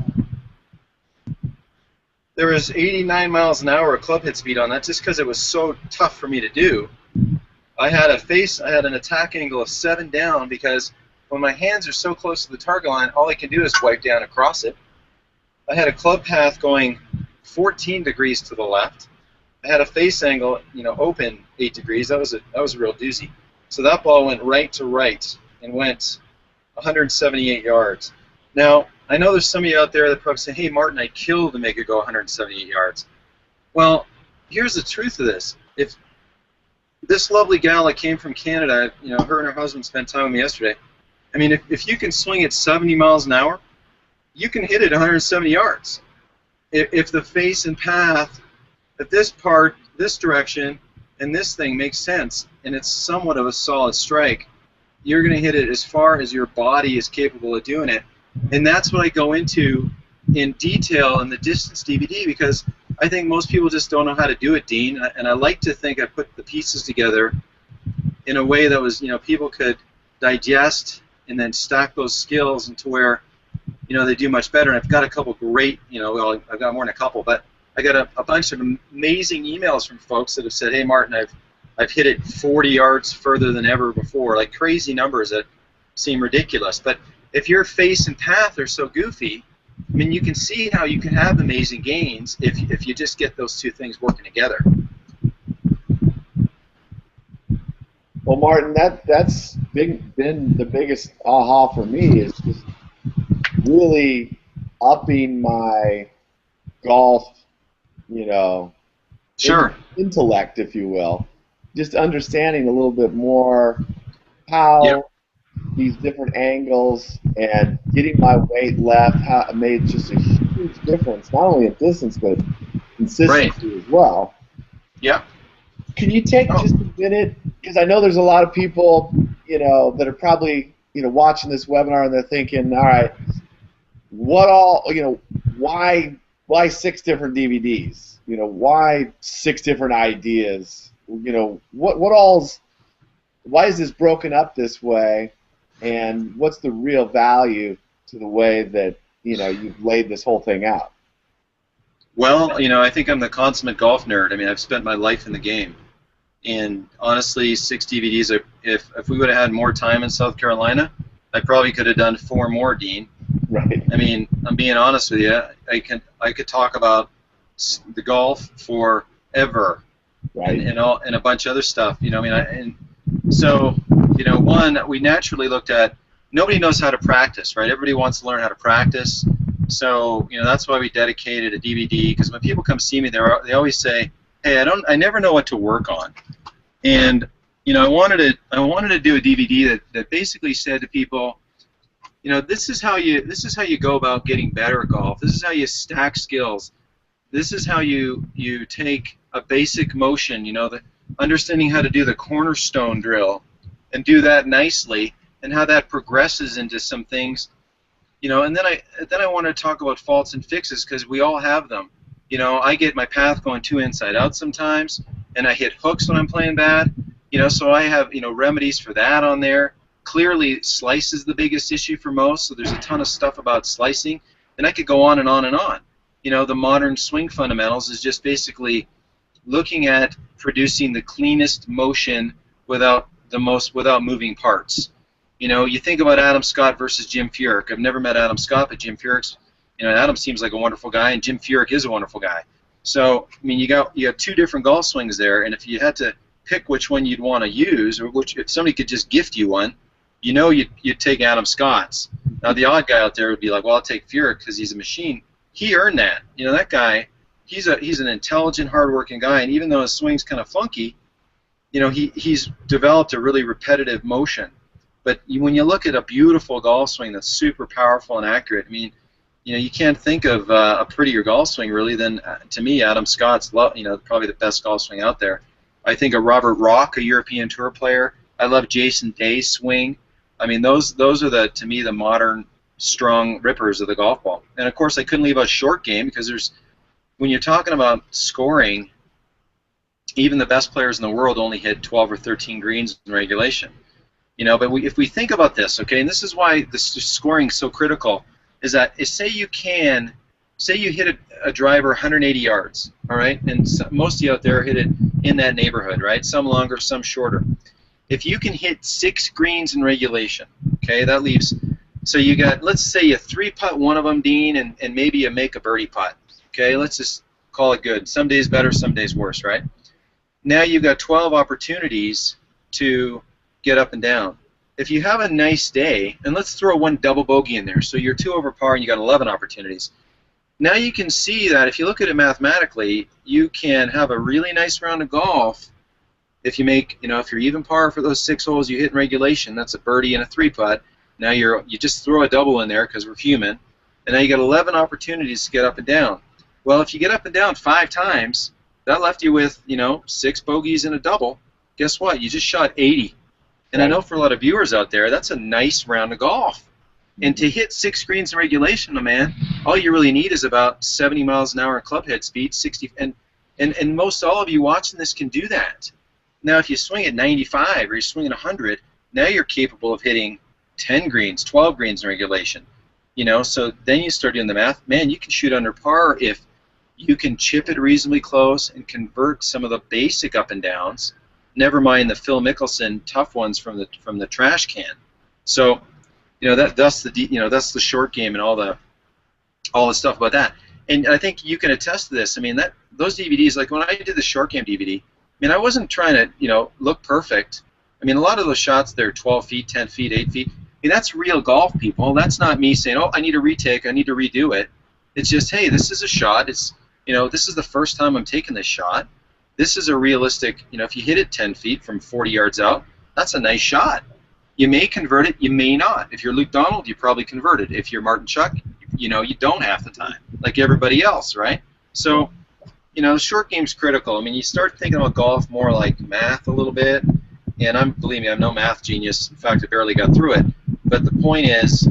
There was 89 miles an hour of club head speed on that just because it was so tough for me to do. I had an attack angle of 7 down because when my hands are so close to the target line, all I can do is wipe down across it. I had a club path going 14 degrees to the left. I had a face angle, open 8 degrees. That was a real doozy. So that ball went right to right and went 178 yards. Now, I know there's some of you out there that probably say, hey, Martin, I killed to make it go 178 yards. Well, here's the truth of this. If this lovely gal that came from Canada, her and her husband spent time with me yesterday. I mean, if you can swing at 70 miles an hour, you can hit it 170 yards. If the face and path, if this direction, and this thing makes sense, and it's somewhat of a solid strike, you're going to hit it as far as your body is capable of doing it. And that's what I go into in detail in the distance DVD, because I think most people just don't know how to do it, Dean. And I like to think I put the pieces together in a way that was, people could digest and then stack those skills into where, they do much better. And I've got a couple great, well, I've got more than a couple, but I got a bunch of amazing emails from folks that have said, hey, Martin, I've hit it 40 yards further than ever before, like crazy numbers that seem ridiculous. But if your face and path are so goofy, I mean, you can see how you can have amazing gains if you just get those two things working together.
Well, Martin, that's been the biggest aha for me is just really upping my golf, you know,
Sure.
intellect, if you will. Just understanding a little bit more
Yep.
how these different angles and getting my weight left made just a huge difference, not only in distance but
Right.
consistency as well.
Yep.
Can you take
Oh.
just a minute? Because I know there's a lot of people, that are probably, watching this webinar and they're thinking, all right, what all, why six different DVDs? Why six different ideas? Why is this broken up this way? And what's the real value to the way that, you've laid this whole thing out?
Well, I think I'm the consummate golf nerd. I mean, I've spent my life in the game. And honestly, 6 DVDs, if we would have had more time in South Carolina, I probably could have done 4 more, Dean.
Right.
I mean, I'm being honest with you. I could talk about the golf forever,
Right.
and a bunch of other stuff. So one, we naturally looked at, nobody knows how to practice, right? Everybody wants to learn how to practice. So that's why we dedicated a DVD, because when people come see me, they always say, hey, I never know what to work on. And I wanted to do a DVD that basically said to people, this is how you go about getting better at golf. This is how you stack skills. This is how you take a basic motion, the understanding how to do the cornerstone drill and do that nicely, and how that progresses into some things. And then I want to talk about faults and fixes, because we all have them. I get my path going too inside out sometimes, and I hit hooks when I'm playing bad. So I have remedies for that on there. Clearly, slice is the biggest issue for most, so there's a ton of stuff about slicing, and I could go on and on and on. The modern swing fundamentals is just basically looking at producing the cleanest motion without moving parts. You think about Adam Scott versus Jim Furyk. I've never met Adam Scott, but Jim Furyk's, Adam seems like a wonderful guy, and Jim Furyk is a wonderful guy. So, I mean, you have 2 different golf swings there, and if you had to pick which one you'd want to use, or if somebody could just gift you one, you'd take Adam Scott's. Now, the odd guy out there would be like, well, I'll take Furyk because he's a machine. He earned that. That guy, he's an intelligent, hardworking guy, and even though his swing's kind of funky, he's developed a really repetitive motion. But when you look at a beautiful golf swing that's super powerful and accurate, I mean, you can't think of a prettier golf swing really than, to me, Adam Scott's, probably the best golf swing out there. I think of Robert Rock, a European Tour player. I love Jason Day's swing. I mean, those are to me, the modern strong rippers of the golf ball. And of course, I couldn't leave out short game, because when you're talking about scoring, even the best players in the world only hit 12 or 13 greens in regulation. But if we think about this, okay, and this is why this scoring is so critical, is that say you hit a driver 180 yards, all right, and most of you out there hit it in that neighborhood, right? Some longer, some shorter. If you can hit 6 greens in regulation, okay, that leaves, so you got, let's say you 3-putt one of them, Dean, and maybe you make a birdie putt, okay, let's just call it good. Some days better, some days worse, right? Now you've got 12 opportunities to get up and down. If you have a nice day, and let's throw 1 double bogey in there, so you're 2 over par and you got 11 opportunities. Now you can see that if you look at it mathematically, you can have a really nice round of golf if you make, if you're even par for those 6 holes you hit in regulation, that's a birdie and a 3-putt. Now you just throw a double in there because we're human, and now you got 11 opportunities to get up and down. Well, if you get up and down 5 times, that left you with 6 bogeys and a double. Guess what? You just shot 80. And I know for a lot of viewers out there, that's a nice round of golf. And to hit 6 greens in regulation, my man, all you really need is about 70 miles an hour club head speed, 60, and most all of you watching this can do that. Now, if you swing at 95 or you're swinging 100, now you're capable of hitting 10 greens, 12 greens in regulation. So then you start doing the math. Man, you can shoot under par if you can chip it reasonably close and convert some of the basic up and downs. Never mind the Phil Mickelson tough ones from the trash can. So, that's the short game and all the stuff about that. And I think you can attest to this. I mean, those DVDs, like when I did the short game DVD, I mean, I wasn't trying to look perfect. I mean, a lot of those shots, they're 12 feet, 10 feet, 8 feet. I mean, that's real golf, people. That's not me saying, oh, I need a retake, I need to redo it. It's just, hey, this is a shot. It's, you know, this is the first time I'm taking this shot. This is a realistic, you know, if you hit it 10 feet from 40 yards out, that's a nice shot. You may convert it, you may not. If you're Luke Donald, you probably convert it. If you're Martin Chuck, you know, you don't half the time, like everybody else, right? So, you know, the short game's critical. I mean, you start thinking about golf more like math a little bit, and believe me, I'm no math genius. In fact, I barely got through it. But the point is,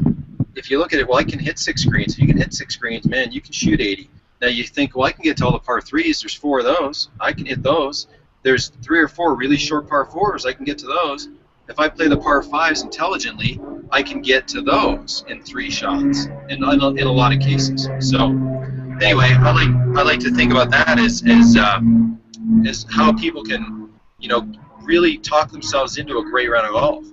if you look at it, well, I can hit 6 greens. If you can hit 6 greens, man, you can shoot 80. Now you think, well, I can get to all the par 3s. There's 4 of those. I can hit those. There's 3 or 4 really short par 4s. I can get to those. If I play the par 5s intelligently, I can get to those in 3 shots in a lot of cases. So anyway, I like to think about that as how people can, you know, really talk themselves into a great round of golf.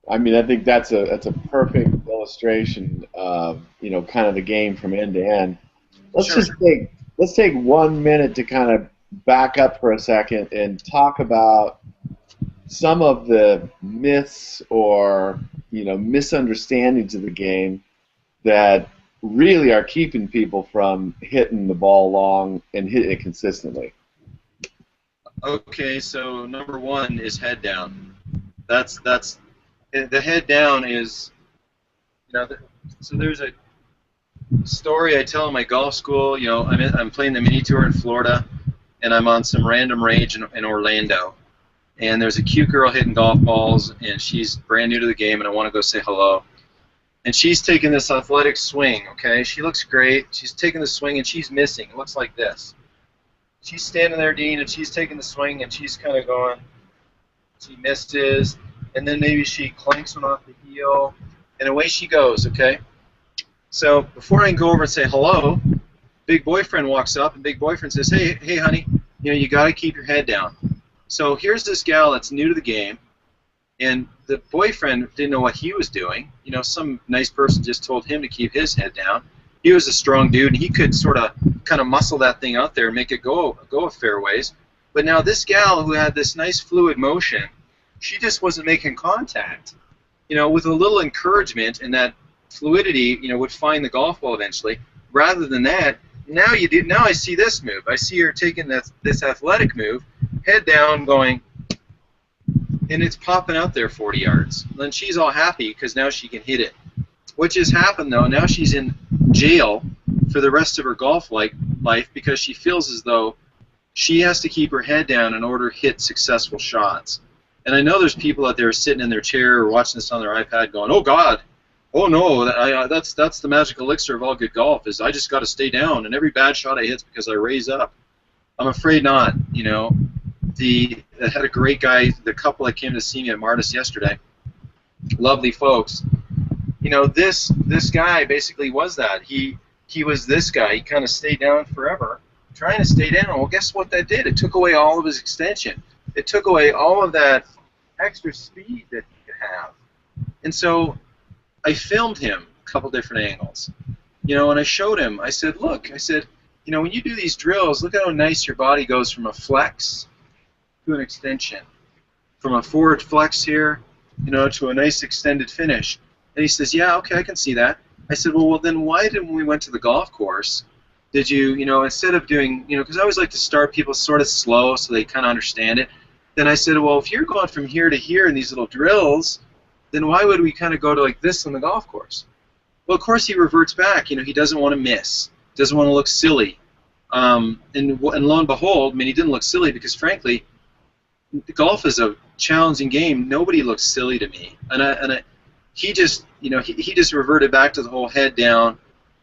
I mean, I think that's a perfect illustration of, you know, kind of the game from end to end. Let's take 1 minute to kind of back up for a second and talk about some of the myths or, you know, misunderstandings of the game that really are keeping people from hitting the ball long and hitting it consistently.
Okay, so number 1 is head down. That's the head down is, you know, so there's a story I tell in my golf school. You know, I'm playing the mini tour in Florida, and I'm on some random range in Orlando, and there's a cute girl hitting golf balls, and she's brand new to the game, and I want to go say hello. And she's taking this athletic swing, okay? She looks great. She's taking the swing, and she's missing. It looks like this. She's standing there, Dean, and she's taking the swing, and she's kind of going, she misses, and then maybe she clanks one off the heel, and away she goes, okay? So before I can go over and say hello, Big Boyfriend walks up, and Big Boyfriend says, hey, honey, you know, you got to keep your head down. So here's this gal that's new to the game, and the boyfriend didn't know what he was doing. You know, some nice person just told him to keep his head down. He was a strong dude, and he could sort of kind of muscle that thing out there and make it go a fair ways. But now this gal who had this nice fluid motion, she just wasn't making contact. You know, with a little encouragement and that fluidity, you know, would find the golf ball eventually. Rather than that, now I see this move. I see her taking this athletic move, head down, going, and it's popping out there 40 yards. Then she's all happy because now she can hit it. Which has happened, though. Now she's in jail for the rest of her golf life because she feels as though she has to keep her head down in order to hit successful shots. And I know there's people out there sitting in their chair or watching this on their iPad going, oh, God, oh, no, that's the magic elixir of all good golf is I just got to stay down, and every bad shot I hit's because I raise up. I'm afraid not, you know. I had a great guy, the couple that came to see me at Martis yesterday, lovely folks. You know, this guy basically was that. He was this guy. He kind of stayed down forever, trying to stay down. Well, guess what that did? It took away all of his extension. It took away all of that extra speed that he could have. And so I filmed him a couple different angles, you know, and I showed him. I said, look, you know, when you do these drills, look at how nice your body goes from a flex to an extension, from a forward flex here, you know, to a nice extended finish. And he says, yeah, okay, I can see that. I said, well, then why did when we went to the golf course, did you, you know, instead of doing, you know, because I always like to start people sort of slow so they kind of understand it. Then I said, well, if you're going from here to here in these little drills, then why would we kind of go to like this on the golf course? Well, of course he reverts back. You know, he doesn't want to miss, doesn't want to look silly. And lo and behold, I mean, he didn't look silly because, frankly, golf is a challenging game. Nobody looks silly to me. And he just, you know, he just reverted back to the whole head down,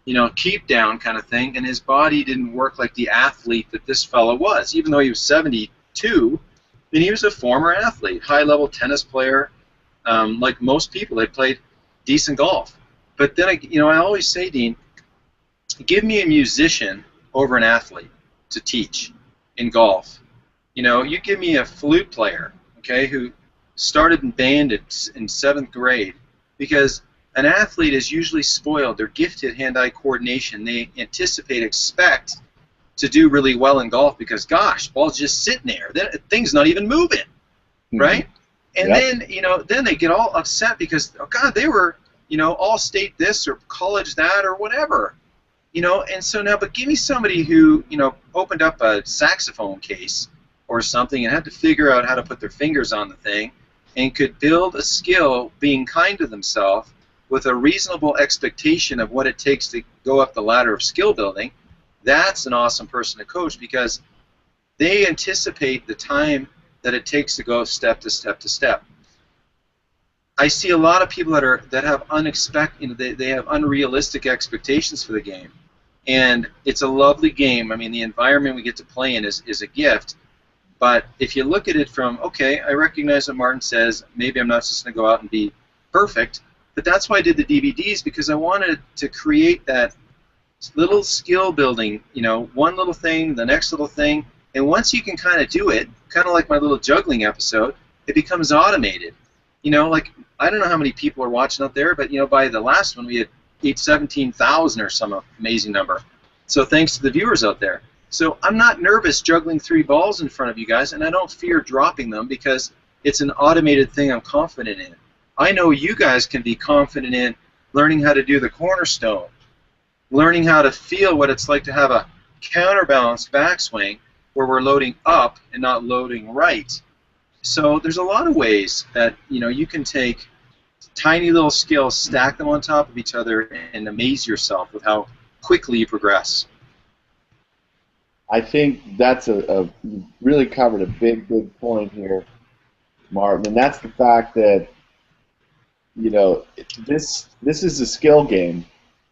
you know, keep down kind of thing, and his body didn't work like the athlete that this fellow was. Even though he was 72, I mean, he was a former athlete, high-level tennis player. Like most people, they played decent golf. But then, you know, I always say, Dean, give me a musician over an athlete to teach in golf. You know, you give me a flute player, okay, who started in band in 7th grade, because an athlete is usually spoiled. They're gifted hand-eye coordination. They expect to do really well in golf because, gosh, ball's just sitting there. That thing's not even moving. right? And
Yep.
then, then they get all upset because, oh God, they were, all state this or college that or whatever, and so now, but give me somebody who, opened up a saxophone case or something and had to figure out how to put their fingers on the thing and could build a skill being kind to themselves with a reasonable expectation of what it takes to go up the ladder of skill building. That's an awesome person to coach because they anticipate the time that it takes to go step to step to step. I see a lot of people that have they have unrealistic expectations for the game, and it's a lovely game. I mean, the environment we get to play in is a gift. But if you look at it from, okay, I recognize what Martin says. Maybe I'm not just going to go out and be perfect, but that's why I did the DVDs, because I wanted to create that little skill building. One little thing, the next little thing. And once you can kind of do it, kind of like my little juggling episode, it becomes automated. Like, I don't know how many people are watching out there, but, by the last one, we had 17,000 or some amazing number. So thanks to the viewers out there. So I'm not nervous juggling 3 balls in front of you guys, and I don't fear dropping them because it's an automated thing I'm confident in. I know you guys can be confident in learning how to do the cornerstone, learning how to feel what it's like to have a counterbalanced backswing where we're loading up and not loading right. So there's a lot of ways that you can take tiny little skills, stack them on top of each other, and amaze yourself with how quickly you progress.
I think that's you really covered a big point here, Martin, and that's the fact that this is a skill game,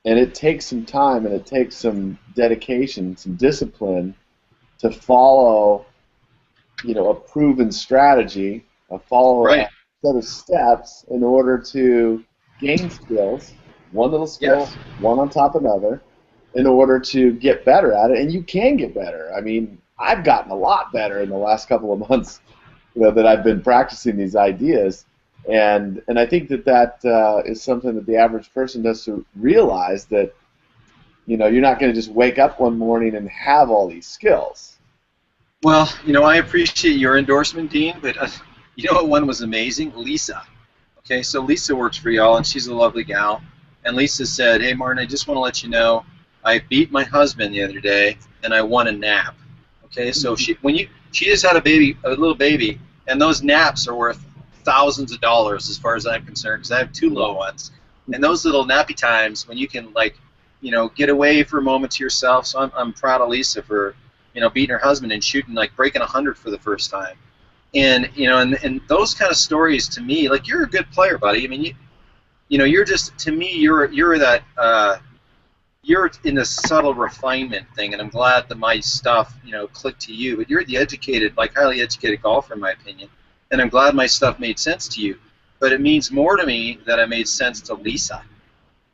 and it takes some time and it takes some dedication, some discipline to follow, a proven strategy, follow
Right.
a set of steps in order to gain skills, one little skill,
Yes.
one on top of another, in order to get better at it. And you can get better. I mean, I've gotten a lot better in the last couple of months, that I've been practicing these ideas. And I think that is something that the average person does to realize that, you're not going to just wake up one morning and have all these skills.
Well, I appreciate your endorsement, Dean, but you know what one was amazing? Lisa. Okay, so Lisa works for y'all, and she's a lovely gal. And Lisa said, hey, Martin, I just want to let you know I beat my husband the other day, and I won a nap. Okay, so she just had a little baby, and those naps are worth thousands of dollars as far as I'm concerned, because I have 2 little ones. And those little nappy times when you can, get away for a moment to yourself. So I'm proud of Lisa for, beating her husband and breaking 100 for the first time. And, and those kind of stories to me, you're a good player, buddy. I mean, you're just, to me, you're that, you're in the subtle refinement thing, and I'm glad that my stuff, clicked to you. But you're the educated, highly educated golfer, in my opinion, and I'm glad my stuff made sense to you. But it means more to me that I made sense to Lisa,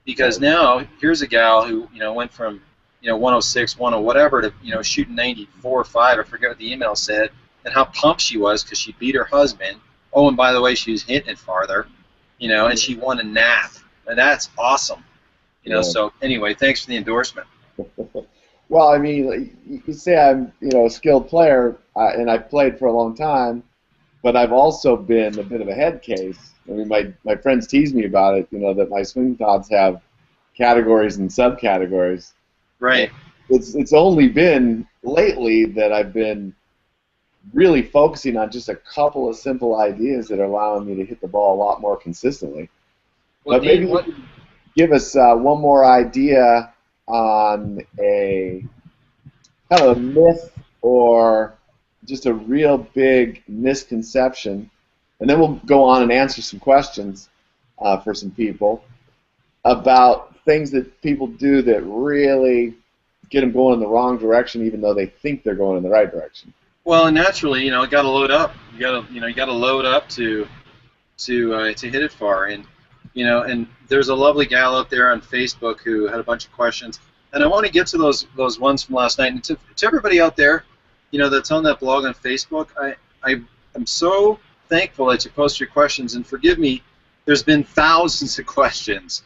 because now here's a gal who, went from, 106, 10 whatever to, shooting 94 or 5. I forget what the email said, and how pumped she was because she beat her husband. Oh, and by the way, she was hitting it farther, and she won a nap, and that's awesome. So anyway, thanks for the endorsement.
Well, I mean, you say I'm, a skilled player, and I've played for a long time, but I've also been a bit of a head case. I mean, my friends tease me about it, that my swing thoughts have categories and subcategories.
Right.
It's only been lately that I've been really focusing on just a couple of simple ideas that are allowing me to hit the ball a lot more consistently.
Well,
but maybe give us one more idea on a kind of a myth or just a real big misconception, and then we'll go on and answer some questions for some people about things that people do that really get them going in the wrong direction, even though they think they're going in the right direction.
Well, and naturally, you got to load up. You got to load up to hit it far. And and there's a lovely gal out there on Facebook who had a bunch of questions, and I want to get to those ones from last night. And to everybody out there, that's on that blog on Facebook, I'm so thankful that you post your questions. And forgive me, there's been thousands of questions,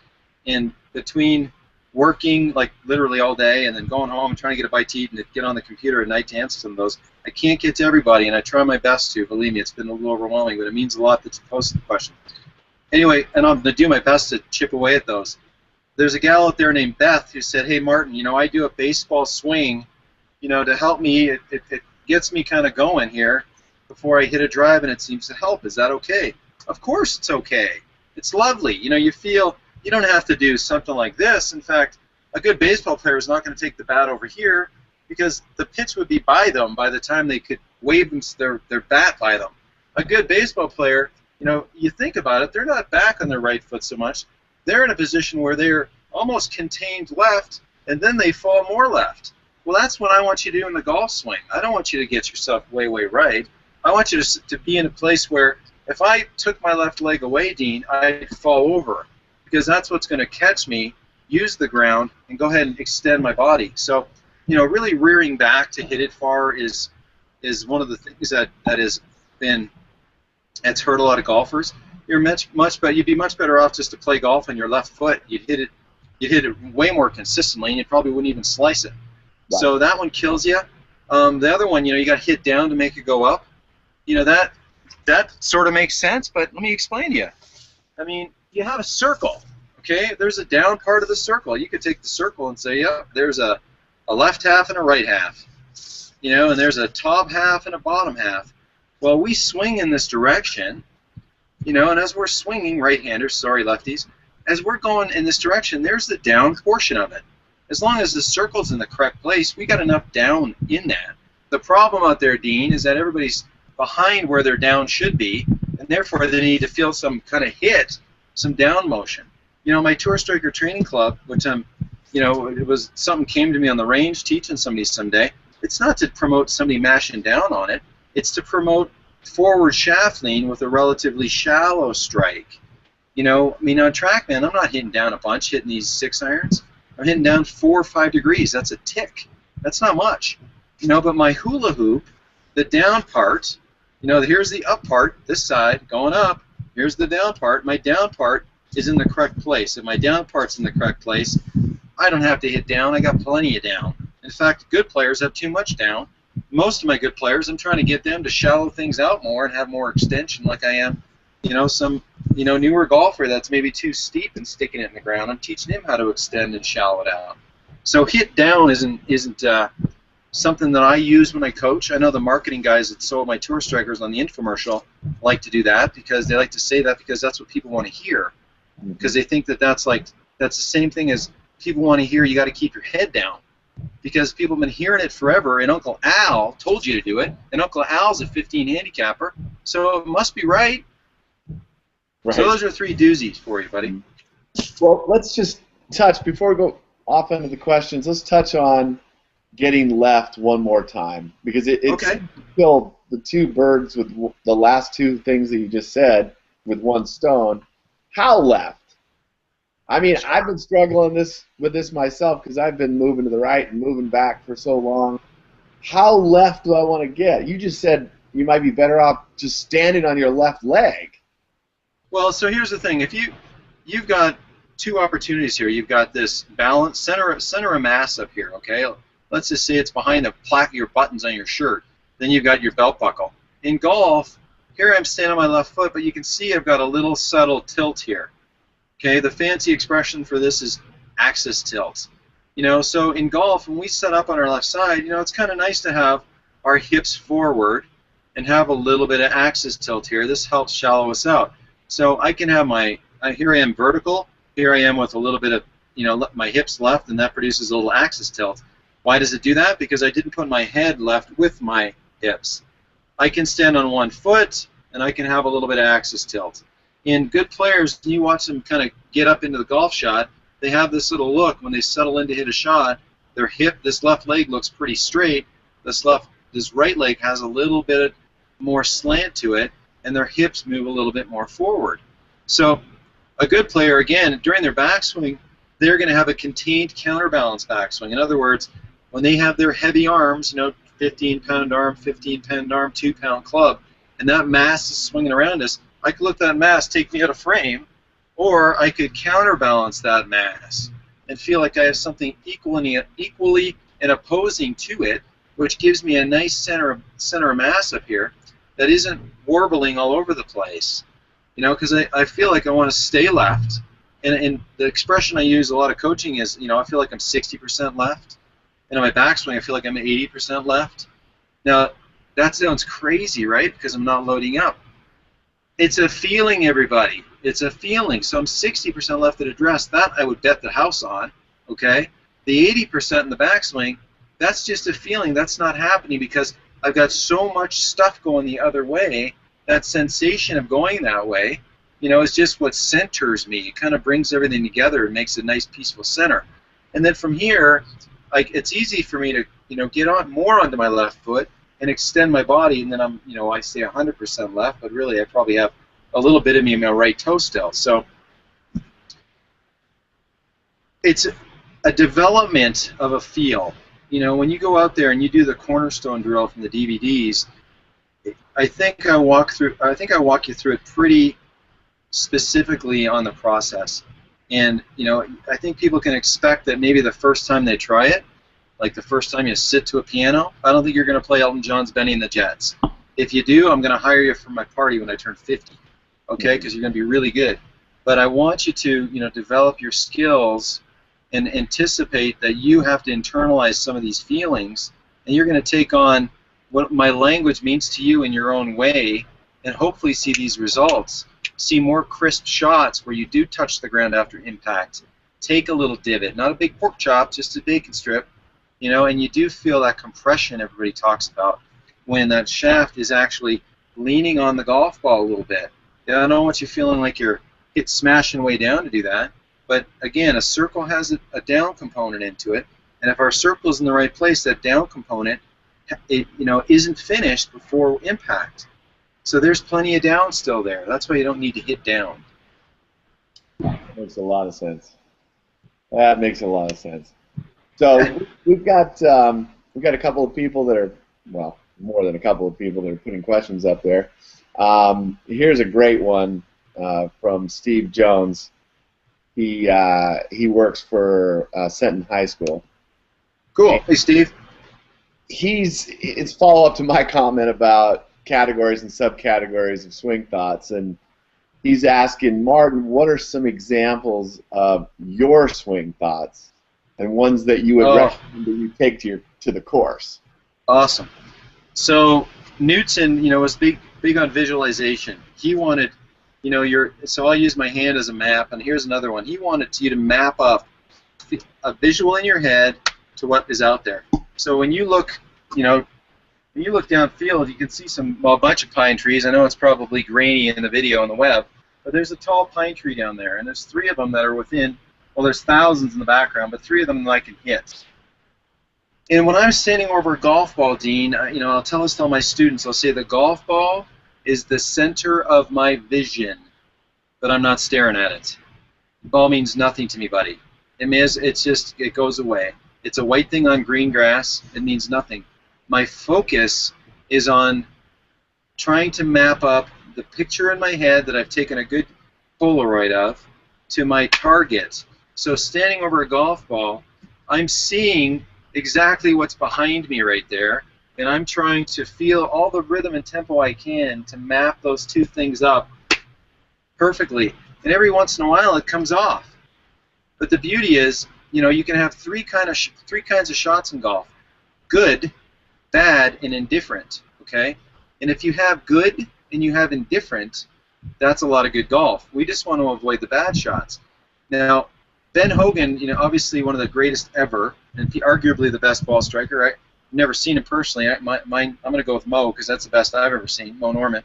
and between working like literally all day and then going home and trying to get a bite to eat and get on the computer at night to answer some of those. I can't get to everybody, and I try my best to. Believe me, it's been a little overwhelming, but it means a lot that you post the question. Anyway, and I'm going to do my best to chip away at those. There's a gal out there named Beth who said, hey, Martin, you know, I do a baseball swing, you know, to help me. It gets me kind of going here before I hit a drive, and it seems to help. Is that okay? Of course it's okay. It's lovely. You know, you feel you don't have to do something like this. In fact, a good baseball player is not going to take the bat over here because the pitch would be by them by the time they could wave their bat by them. A good baseball player, you know, you think about it, they're not back on their right foot so much. They're in a position where they're almost contained left, and then they fall more left. Well, that's what I want you to do in the golf swing. I don't want you to get yourself way, way right. I want you to be in a place where if I took my left leg away, Dean, I'd fall over because that's what's going to catch me, use the ground, and go ahead and extend my body. So, you know, really rearing back to hit it far is one of the things that has been that's hurt a lot of golfers. You're you'd be much better off just to play golf on your left foot. You'd hit it way more consistently, and you probably wouldn't even slice it. Right. So that one kills you. The other one, you know, you got to hit down to make it go up. You know, that sort of makes sense, but let me explain to you. I mean, you have a circle, okay? There's a down part of the circle. You could take the circle and say, yeah, there's a left half and a right half, you know, and there's a top half and a bottom half. Well, we swing in this direction, you know, and as we're swinging, right-handers, sorry, lefties, as we're going in this direction, there's the down portion of it. As long as the circle's in the correct place, we got enough down in that. The problem out there, Dean, is that everybody's behind where their down should be, and therefore they need to feel some kind of hit, some down motion. You know, my Tour Striker Training Club, which you know, it was something came to me on the range teaching somebody someday. It's not to promote somebody mashing down on it. It's to promote forward shaft lean with a relatively shallow strike. You know, I mean, on TrackMan, I'm not hitting down a bunch, hitting these 6-irons. I'm hitting down 4 or 5 degrees. That's a tick. That's not much. You know, but my hula hoop, the down part, you know, here's the up part, this side, going up. Here's the down part. My down part is in the correct place. If my down part's in the correct place, I don't have to hit down. I got plenty of down. In fact, good players have too much down. Most of my good players, I'm trying to get them to shallow things out more and have more extension like I am, you know, some, you know, newer golfer that's maybe too steep and sticking it in the ground. I'm teaching him how to extend and shallow it out. So hit down isn't something that I use when I coach. I know the marketing guys that sold my Tour Strikers on the infomercial like to do that because they like to say that because that's what people want to hear. Because they think that that's the same thing as people want to hear you got to keep your head down. Because people have been hearing it forever, and Uncle Al told you to do it, and Uncle Al's a 15 handicapper, so it must be right. So those are 3 doozies for you, buddy.
Well, let's just touch, before we go off into the questions, let's touch on getting left one more time, because it's
okay.
Killed the 2 birds with the last 2 things that you just said with 1 stone. How left? I mean, I've been struggling with this myself because I've been moving to the right and moving back for so long. How left do I want to get? You just said you might be better off just standing on your left leg.
Well, so here's the thing. If you've got 2 opportunities here. You've got this balance, center of mass up here, okay? Let's just say it's behind the plaque of your buttons on your shirt. Then you've got your belt buckle. In golf, here I'm standing on my left foot, but you can see I've got a little subtle tilt here. Okay, the fancy expression for this is axis tilt. You know, so in golf, when we set up on our left side, you know, it's kind of nice to have our hips forward and have a little bit of axis tilt here. This helps shallow us out. So I can have here I am vertical, here I am with a little bit of, you know, my hips left, and that produces a little axis tilt. Why does it do that? Because I didn't put my head left with my hips. I can stand on 1 foot, and I can have a little bit of axis tilt. In good players, you watch them kind of get up into the golf shot, they have this little look when they settle in to hit a shot. Their hip, this left leg looks pretty straight. This right leg has a little bit more slant to it, and their hips move a little bit more forward. So a good player, again, during their backswing, they're going to have a contained counterbalance backswing. In other words, when they have their heavy arms, you know, 15-pound arm, 15-pound arm, 2-pound club, and that mass is swinging around us, I could let that mass take me out of frame, or I could counterbalance that mass. and feel like I have something equally and opposing to it, which gives me a nice center of mass up here that isn't warbling all over the place. You know, because I feel like I want to stay left. And the expression I use a lot of coaching is, you know, I feel like I'm 60% left. And on my backswing, I feel like I'm 80% left. Now, that sounds crazy, right? Because I'm not loading up. It's a feeling, everybody. It's a feeling. So I'm 60% left at address. That I would bet the house on, okay? The 80% in the backswing, that's just a feeling. That's not happening because I've got so much stuff going the other way. That sensation of going that way, you know, is just what centers me. It kind of brings everything together and makes a nice, peaceful center. And then from here, like, it's easy for me to, you know, get on more onto my left foot and extend my body, and then I'm, you know, I say 100% left, but really I probably have a little bit of me in my right toe still. So it's a development of a feel. You know, when you go out there and you do the cornerstone drill from the DVDs, I think I walk you through it pretty specifically on the process. And, you know, I think people can expect that maybe the first time they try it, like the first time you sit to a piano, I don't think you're going to play Elton John's Benny and the Jets. If you do, I'm going to hire you for my party when I turn 50, okay, because you're going to be really good. But I want you to, you know, develop your skills and anticipate that you have to internalize some of these feelings, and you're going to take on what my language means to you in your own way, and hopefully see these results. See more crisp shots where you do touch the ground after impact. Take a little divot, not a big pork chop, just a bacon strip, you know, and you do feel that compression everybody talks about when that shaft is actually leaning on the golf ball a little bit. Yeah, I don't want you feeling like you're smashing way down to do that, but again, a circle has a down component into it, and if our circle is in the right place, that down component, it, you know, isn't finished before impact. So there's plenty of down still there. That's why you don't need to hit down.
Makes a lot of sense. That makes a lot of sense. So we've got a couple of people that are, well, more than a couple of people that are putting questions up there. Here's a great one from Steve Jones. He works for Senton High School.
Cool. Hey, Steve.
It's follow up to my comment about categories and subcategories of swing thoughts, and he's asking, Martin, what are some examples of your swing thoughts and ones that you would recommend that you take to the course?
Awesome. So Newton, you know, was big on visualization. He wanted, you know, so I'll use my hand as a map, and here's another one. He wanted you to map up a visual in your head to what is out there. So when you look, you know, when you look downfield, you can see a bunch of pine trees. I know it's probably grainy in the video on the web, but there's a tall pine tree down there, and there's 3 of them that are within, well, there's thousands in the background, but 3 of them that I can hit. And when I'm standing over a golf ball, Dean, you know, I'll tell my students, I'll say the golf ball is the center of my vision, but I'm not staring at it. The ball means nothing to me, buddy. It goes away. It's a white thing on green grass. It means nothing. My focus is on trying to map up the picture in my head that I've taken a good Polaroid of to my target. So standing over a golf ball, I'm seeing exactly what's behind me right there, and I'm trying to feel all the rhythm and tempo I can to map those 2 things up perfectly. And every once in a while it comes off. But the beauty is, you know, you can have 3 kinds of shots in golf. Good, bad, and indifferent, okay? And if you have good and you have indifferent, that's a lot of good golf. We just want to avoid the bad shots. Now, Ben Hogan, you know, obviously one of the greatest ever, and arguably the best ball striker. I've never seen him personally. I'm going to go with Mo because that's the best I've ever seen, Mo Norman.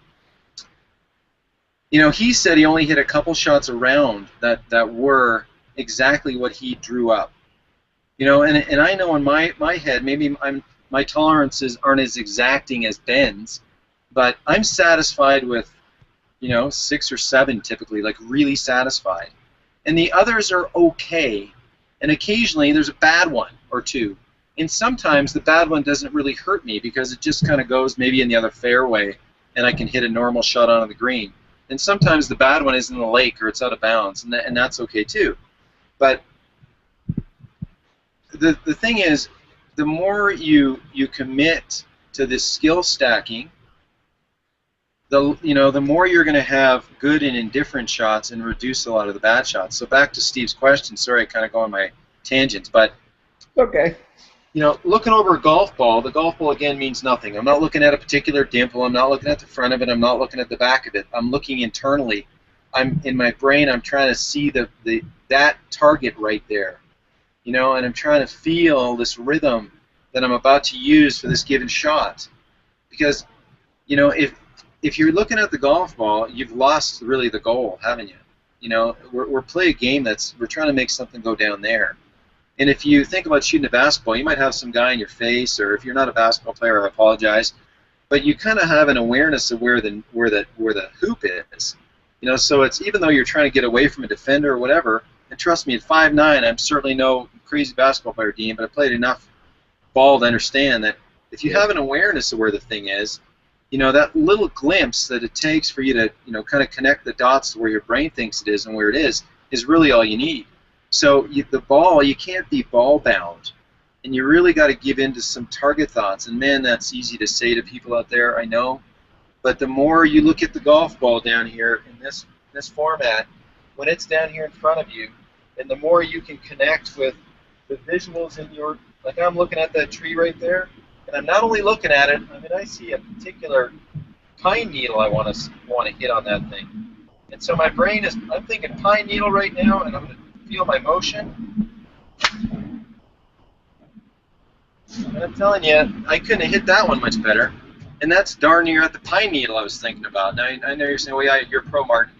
You know, he said he only hit a couple shots around that were exactly what he drew up. You know, and I know in my head, maybe my tolerances aren't as exacting as Ben's, but I'm satisfied with, you know, 6 or 7 typically, like really satisfied. And the others are okay, and occasionally there's a bad one or 2. And sometimes the bad one doesn't really hurt me because it just kind of goes maybe in the other fairway, and I can hit a normal shot onto the green. And sometimes the bad one is in the lake or it's out of bounds, and that's okay too. But the thing is, the more you commit to this skill stacking, the more you're going to have good and indifferent shots and reduce a lot of the bad shots. So back to Steve's question. Sorry, I kind of go on my tangents, but
Okay.
Looking over a golf ball, the golf ball again means nothing. I'm not looking at a particular dimple. I'm not looking at the front of it. I'm not looking at the back of it. I'm looking internally. I'm in my brain. I'm trying to see that target right there, and I'm trying to feel this rhythm that I'm about to use for this given shot. Because, if you're looking at the golf ball, you've lost really the goal, haven't you? We're playing a game we're trying to make something go down there. And if you think about shooting a basketball, you might have some guy in your face, or if you're not a basketball player, I apologize, but you kind of have an awareness of where the hoop is. So it's, even though you're trying to get away from a defender or whatever, and trust me, at 5'9", I'm certainly no crazy basketball player, Dean, but I played enough ball to understand that if you have an awareness of where the thing is, that little glimpse that it takes for you to, kind of connect the dots to where your brain thinks it is and where it is really all you need. So the ball, you can't be ball bound, and you really got to give in to some target thoughts. And man, that's easy to say to people out there, I know. But the more you look at the golf ball down here in this format, when it's down here in front of you, and the more you can connect with the visuals in your, like I'm looking at that tree right there, and I'm not only looking at it, I see a particular pine needle I want to hit on that thing. And so my brain is, I'm thinking pine needle right now, and I'm going to feel my motion. And I'm telling you, I couldn't have hit that one much better. And that's darn near at the pine needle I was thinking about. Now, I know you're saying, well, yeah, you're pro, Martin.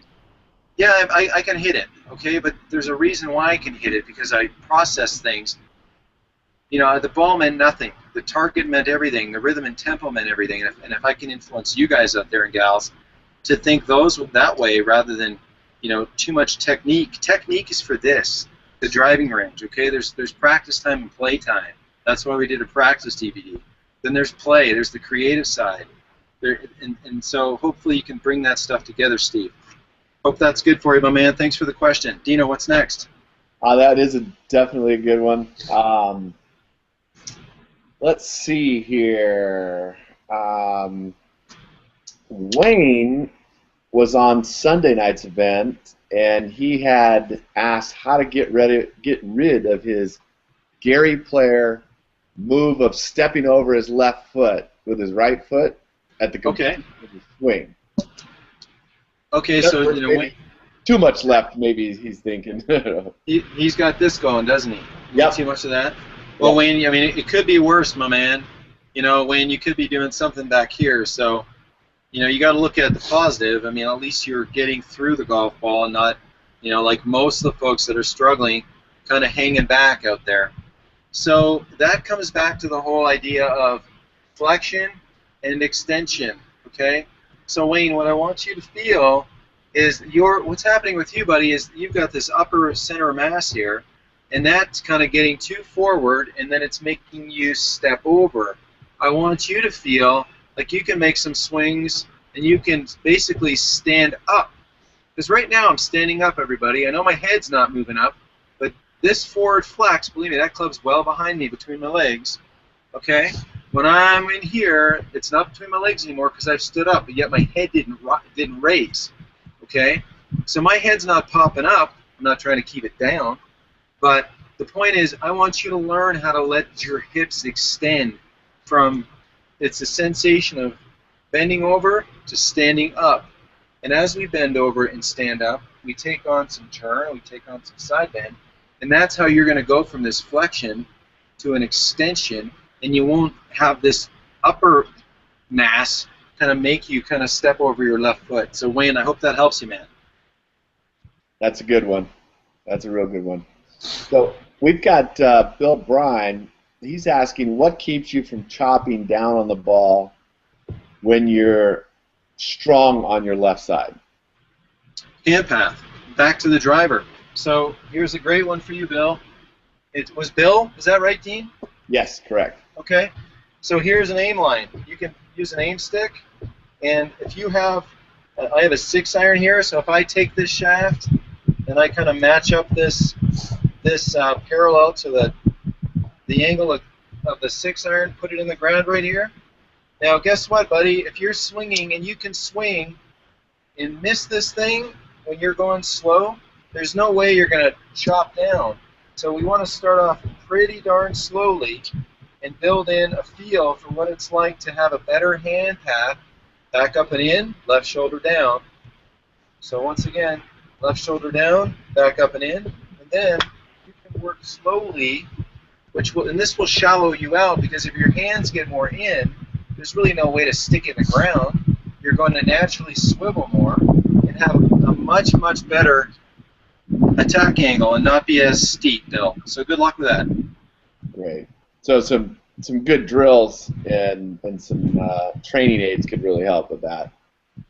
Yeah, I can hit it, okay? But there's a reason why I can hit it, because I process things. The ball meant nothing. The target meant everything. The rhythm and tempo meant everything. And if I can influence you guys out there and gals to think that way rather than, too much technique. Technique is for this, the driving range, okay? There's practice time and play time. That's why we did a practice DVD. Then there's play. There's the creative side. And so hopefully you can bring that stuff together, Steve. Hope that's good for you, my man. Thanks for the question. Dino, what's next?
That is definitely a good one. Let's see here. Wayne was on Sunday night's event, and he had asked how to get rid of his Gary Player move of stepping over his left foot with his right foot at the beginning of his swing. Okay, so
Wayne,
too much left, maybe he's thinking.
he's got this going, doesn't he?
Yep.
Too much of that. Well, Wayne, it could be worse, my man. Wayne, you could be doing something back here, so. You got to look at the positive. At least you're getting through the golf ball and not, like most of the folks that are struggling, kind of hanging back out there. So that comes back to the whole idea of flexion and extension, okay? So Wayne, what I want you to feel is what's happening with you, buddy, is you've got this upper center mass here, and that's kind of getting too forward, and then it's making you step over. I want you to feel like you can make some swings and you can basically stand up. Because right now I'm standing up, everybody. I know my head's not moving up, but this forward flex, believe me, that club's well behind me between my legs. Okay? When I'm in here, it's not between my legs anymore because I've stood up, but yet my head didn't raise. Okay? So my head's not popping up. I'm not trying to keep it down. But the point is, I want you to learn how to let your hips extend from, it's a sensation of bending over to standing up. And as we bend over and stand up, we take on some turn, we take on some side bend, and that's how you're going to go from this flexion to an extension, and you won't have this upper mass kind of make you kind of step over your left foot. So Wayne, I hope that helps you, man.
That's a good one. That's a real good one. So we've got Bill Bryan. He's asking, what keeps you from chopping down on the ball when you're strong on your left side?
Hand path. Back to the driver. So here's a great one for you, Bill. It was Bill. Is that right, Dean?
Yes, correct.
Okay. So here's an aim line. You can use an aim stick, and if you have, I have a 6-iron here. So if I take this shaft and I kind of match up this parallel to the angle of the 6-iron, put it in the ground right here. Now, guess what, buddy? If you're swinging and you can swing and miss this thing when you're going slow, there's no way you're going to chop down. So we want to start off pretty darn slowly and build in a feel for what it's like to have a better hand path. Back up and in, left shoulder down. So once again, left shoulder down, back up and in, and then you can work slowly, and this will shallow you out, because if your hands get more in, there's really no way to stick it in the ground. You're going to naturally swivel more and have a much, much better attack angle and not be as steep, Bill. So good luck with that.
Great. So some good drills and some training aids could really help with that.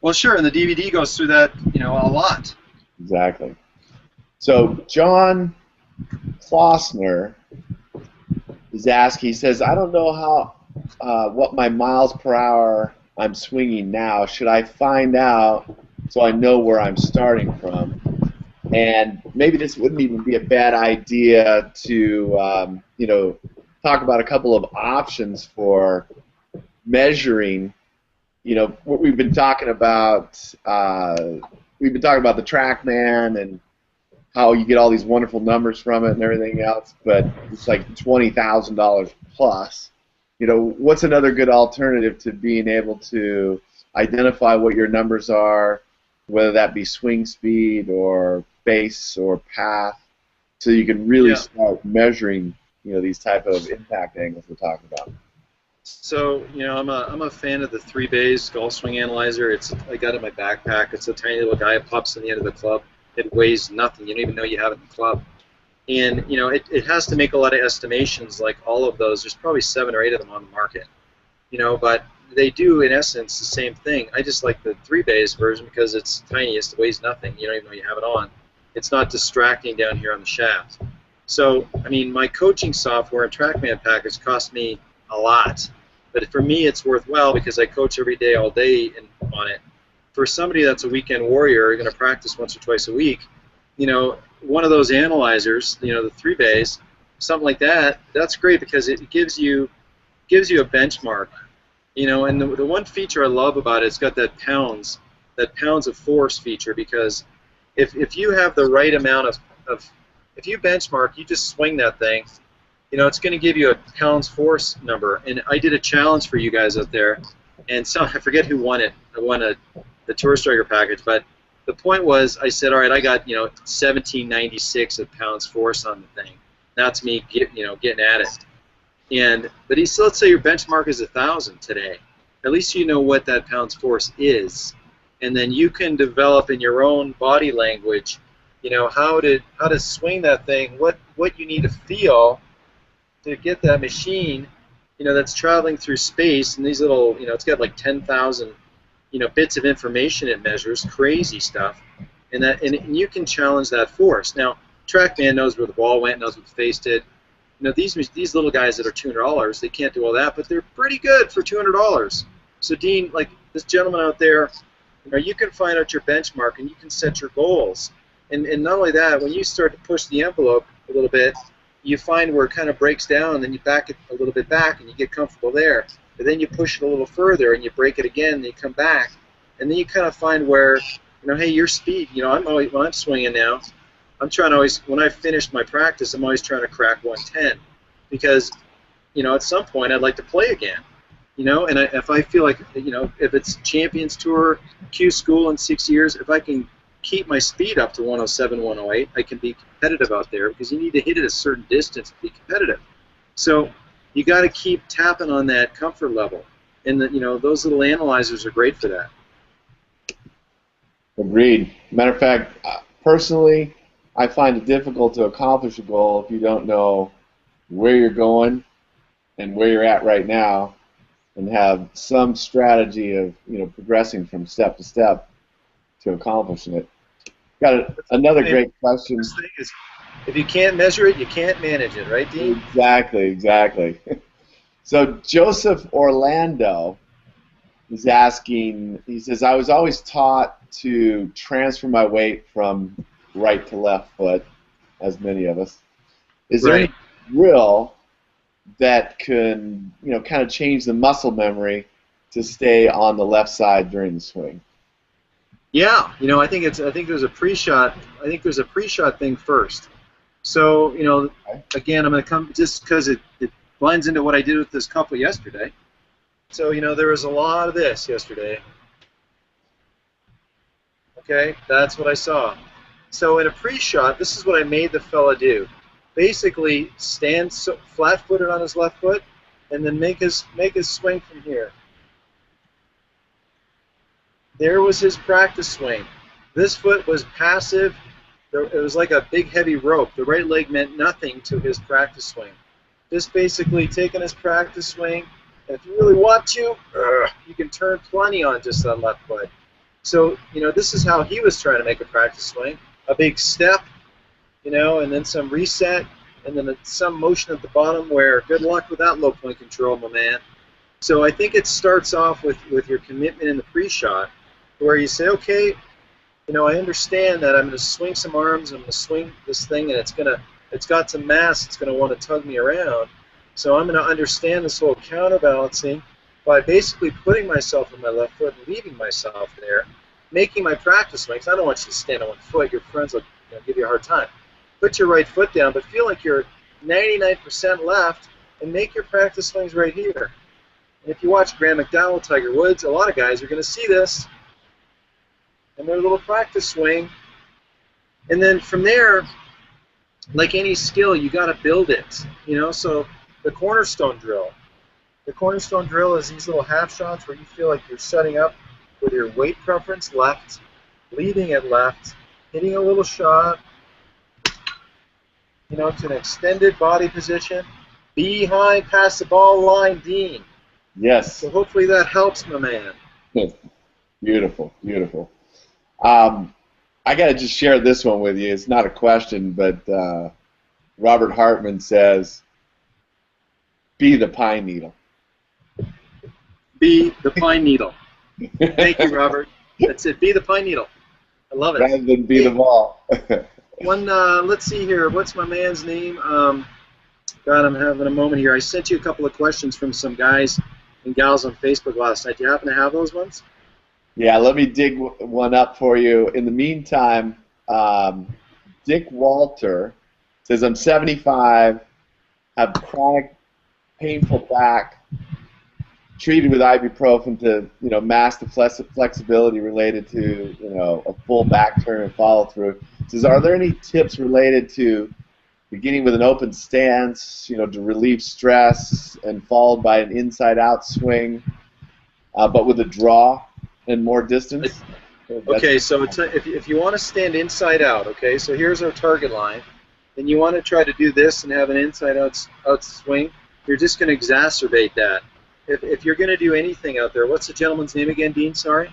Well, sure, and the DVD goes through that, a lot.
Exactly. So John Klossner is asking. He says, "I don't know what my miles per hour I'm swinging now. Should I find out so I know where I'm starting from? And maybe this wouldn't even be a bad idea to talk about a couple of options for measuring. What we've been talking about. We've been talking about the TrackMan and how you get all these wonderful numbers from it and everything else, but it's like $20,000 plus. What's another good alternative to being able to identify what your numbers are, whether that be swing speed or base or path, so you can really start measuring, these type of impact angles we're talking about."
So, I'm a fan of the 3-Bays golf swing analyzer. I got it in my backpack. It's a tiny little guy. It pops in the end of the club. It weighs nothing. You don't even know you have it in the club. And, it has to make a lot of estimations, like all of those. There's probably 7 or 8 of them on the market. But they do, in essence, the same thing. I just like the 3-Bays version because it's tiniest. It weighs nothing. You don't even know you have it on. It's not distracting down here on the shaft. So, my coaching software and TrackMan package cost me a lot. But for me, it's worthwhile because I coach every day, all day on it. For somebody that's a weekend warrior, going to practice once or twice a week, one of those analyzers, the 3-Bays, something like that, that's great because it gives you a benchmark. And the one feature I love about it, it's got that pounds of force feature, because if you have the right amount of if you benchmark, you just swing that thing, it's going to give you a pounds force number. And I did a challenge for you guys out there, and I forget who won it. I won the Tour Striker package, but the point was, I said, all right, I got 1796 of pounds force on the thing. That's me getting at it. But let's say your benchmark is 1,000 today. At least you know what that pounds force is, and then you can develop in your own body language, how to swing that thing, what you need to feel to get that machine, that's traveling through space, and these little, it's got like 10,000, bits of information it measures, crazy stuff, and you can challenge that force. Now, TrackMan knows where the ball went, knows what the face did. These little guys that are $200, they can't do all that, but they're pretty good for $200. So, Dean, like this gentleman out there, you can find out your benchmark and you can set your goals. And not only that, when you start to push the envelope a little bit, you find where it kind of breaks down, and then you back it a little bit back, and you get comfortable there. But then you push it a little further, and you break it again, and you come back, and then you kind of find where, hey, your speed. I'm always, when I'm swinging now, I'm trying to always, when I finish my practice, I'm always trying to crack 110, because, at some point I'd like to play again. And if I feel like, if it's Champions Tour, Q School in 6 years, if I can keep my speed up to 107, 108, I can be competitive out there, because you need to hit it a certain distance to be competitive. So you got to keep tapping on that comfort level, and those little analyzers are great for that.
Agreed. Matter of fact, personally, I find it difficult to accomplish a goal if you don't know where you're going and where you're at right now, and have some strategy of progressing from step to step to accomplishing it. Got another great question.
The thing is, if you can't measure it, you can't manage it, right, Dean?
Exactly. So Joseph Orlando is asking, he says, I was always taught to transfer my weight from right to left foot, as many of us. Is there any drill that can, kind of change the muscle memory to stay on the left side during the swing?
Yeah, I think there's a pre-shot. I think there's a pre-shot thing first. So, again, I'm going to come just because it blends into what I did with this couple yesterday. So, there was a lot of this yesterday. Okay, that's what I saw. So in a pre-shot, this is what I made the fella do. Basically, stand flat-footed on his left foot, and then make his swing from here. There was his practice swing. This foot was passive. It was like a big heavy rope. The right leg meant nothing to his practice swing. Just basically taking his practice swing, and if you really want to, you can turn plenty on just that left foot. So, this is how he was trying to make a practice swing. A big step, and then some reset, and then some motion at the bottom where good luck with that low point control, my man. So I think it starts off with your commitment in the pre-shot, where you say, okay, I understand that I'm going to swing some arms, I'm going to swing this thing, and it's got some mass, it's going to want to tug me around. So I'm going to understand this whole counterbalancing by basically putting myself on my left foot and leaving myself there, making my practice swings. I don't want you to stand on one foot. Your friends will give you a hard time. Put your right foot down, but feel like you're 99% left and make your practice swings right here. And if you watch Graham McDowell, Tiger Woods, a lot of guys are going to see this and their little practice swing. And then from there, like any skill, you got to build it. So the cornerstone drill. The cornerstone drill is these little half shots where you feel like you're setting up with your weight preference left, leaving it left, hitting a little shot, to an extended body position, behind, past the ball line, Dean.
Yes.
So hopefully that helps, my man.
Beautiful, beautiful. I got to just share this one with you. It's not a question, but Robert Hartman says, be the pine needle.
Be the pine needle. Thank you, Robert. That's it. Be the pine needle. I love it.
Rather than be the ball.
Let's see here. What's my man's name? God, I'm having a moment here. I sent you a couple of questions from some guys and gals on Facebook last night. Do you happen to have those ones?
Yeah, let me dig one up for you. In the meantime, Dick Walter says, I'm 75, have chronic painful back, treated with ibuprofen to, mask the flexibility related to, a full back turn and follow through. Says, are there any tips related to beginning with an open stance, to relieve stress, and followed by an inside-out swing, but with a draw and more distance?
Okay, so if you want to stand inside out, okay, so here's our target line, and you want to try to do this and have an inside-out swing, you're just going to exacerbate that. If you're going to do anything out there, what's the gentleman's name again, Dean? Sorry?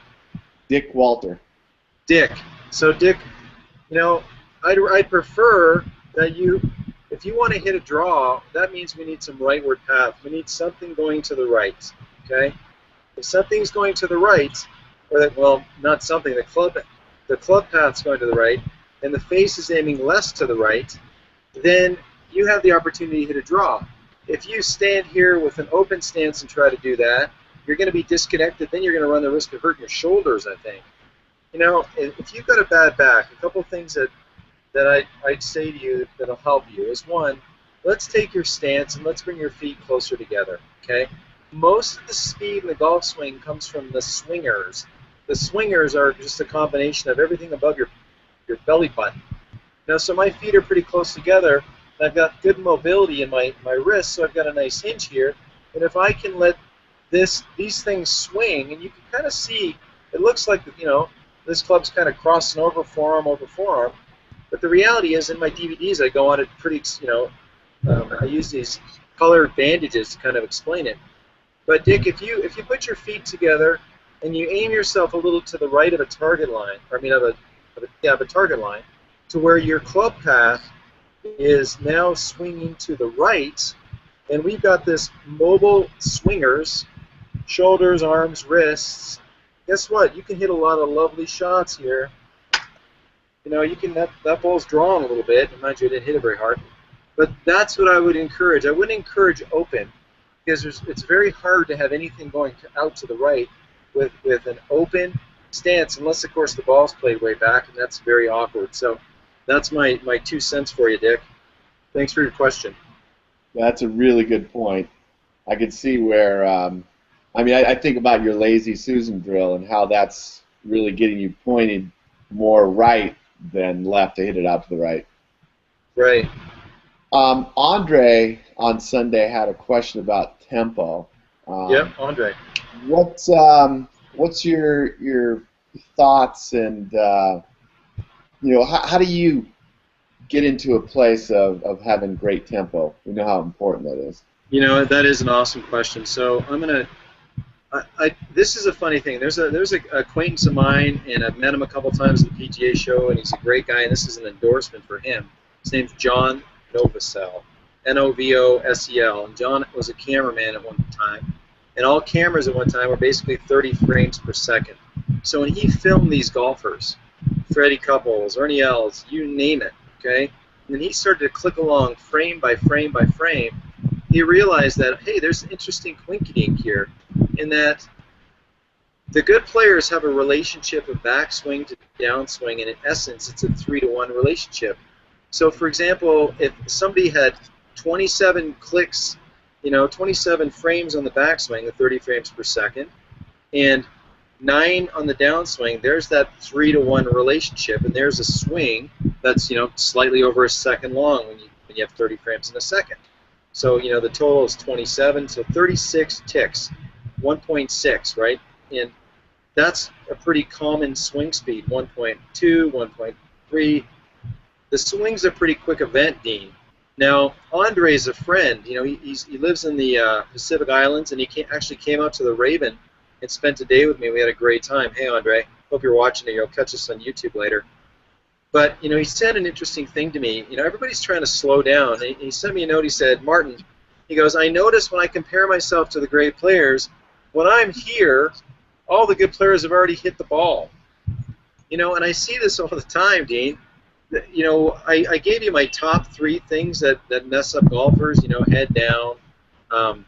Dick Walter.
Dick. So, Dick, I'd prefer that if you want to hit a draw, that means we need some rightward path. We need something going to the right, okay? If something's going to the right, not something, the club path's going to the right, and the face is aiming less to the right, then you have the opportunity to hit a draw. If you stand here with an open stance and try to do that, you're going to be disconnected. Then you're going to run the risk of hurting your shoulders, I think. If you've got a bad back, a couple of things that I'd say to you that'll help you is, one, let's take your stance and let's bring your feet closer together, okay? Most of the speed in the golf swing comes from the swingers. The swingers are just a combination of everything above your belly button. So my feet are pretty close together. I've got good mobility in my wrists, so I've got a nice hinge here. And if I can let these things swing, and you can kind of see, it looks like this club's kind of crossing over forearm, but the reality is, in my DVDs, I go on it pretty, I use these colored bandages to kind of explain it. But Dick, if you put your feet together and you aim yourself a little to the right of a target line, of a target line, to where your club path is now swinging to the right, and we've got this mobile swingers, shoulders, arms, wrists. Guess what? You can hit a lot of lovely shots here. You can that ball's drawn a little bit. Mind you, I didn't hit it very hard, But that's what I would encourage. I wouldn't encourage open, because it's very hard to have anything going out to the right with an open stance, unless, of course, the ball's played way back, and that's very awkward. So that's my 2 cents for you, Dick. Thanks for your question.
That's a really good point. I could see where, I mean, I think about your lazy Susan drill and how that's really getting you pointed more right than left to hit it out to the right.
Right.
Andre on Sunday had a question about tempo.
Yep, Andre.
What's your thoughts and how do you get into a place of having great tempo? We know how important that is.
That is an awesome question. So I'm gonna. This is a funny thing. There's a acquaintance of mine, and I've met him a couple times at the PGA show, and he's a great guy. And this is an endorsement for him. His name's John Novosel, Novosel. And John was a cameraman at one time, and all cameras at one time were basically 30 frames per second. So when he filmed these golfers, Freddie Couples, Ernie Els, you name it, okay? And then he started to click along frame by frame by frame. He realized that, hey, there's an interesting coincidence here, in that the good players have a relationship of backswing to downswing, and in essence, it's a 3-to-1 relationship. So, for example, if somebody had 27 clicks, 27 frames on the backswing, the 30 frames per second, and 9 on the downswing, there's that 3-to-1 relationship, and there's a swing that's slightly over a second long when you have 30 frames in a second. So the total is 27, so 36 ticks, 1.6, right? And that's a pretty common swing speed, 1.2, 1.3. The swing's a pretty quick event, Dean. Now, Andre's a friend. He lives in the Pacific Islands, and he actually came out to the Raven and spent a day with me. We had a great time. Hey, Andre, hope you're watching it. You'll catch us on YouTube later. But, he said an interesting thing to me. Everybody's trying to slow down. And he sent me a note. He said, Martin, he goes, I notice when I compare myself to the great players, when I'm here, all the good players have already hit the ball. And I see this all the time, Dean. I gave you my top 3 things that mess up golfers, head down, what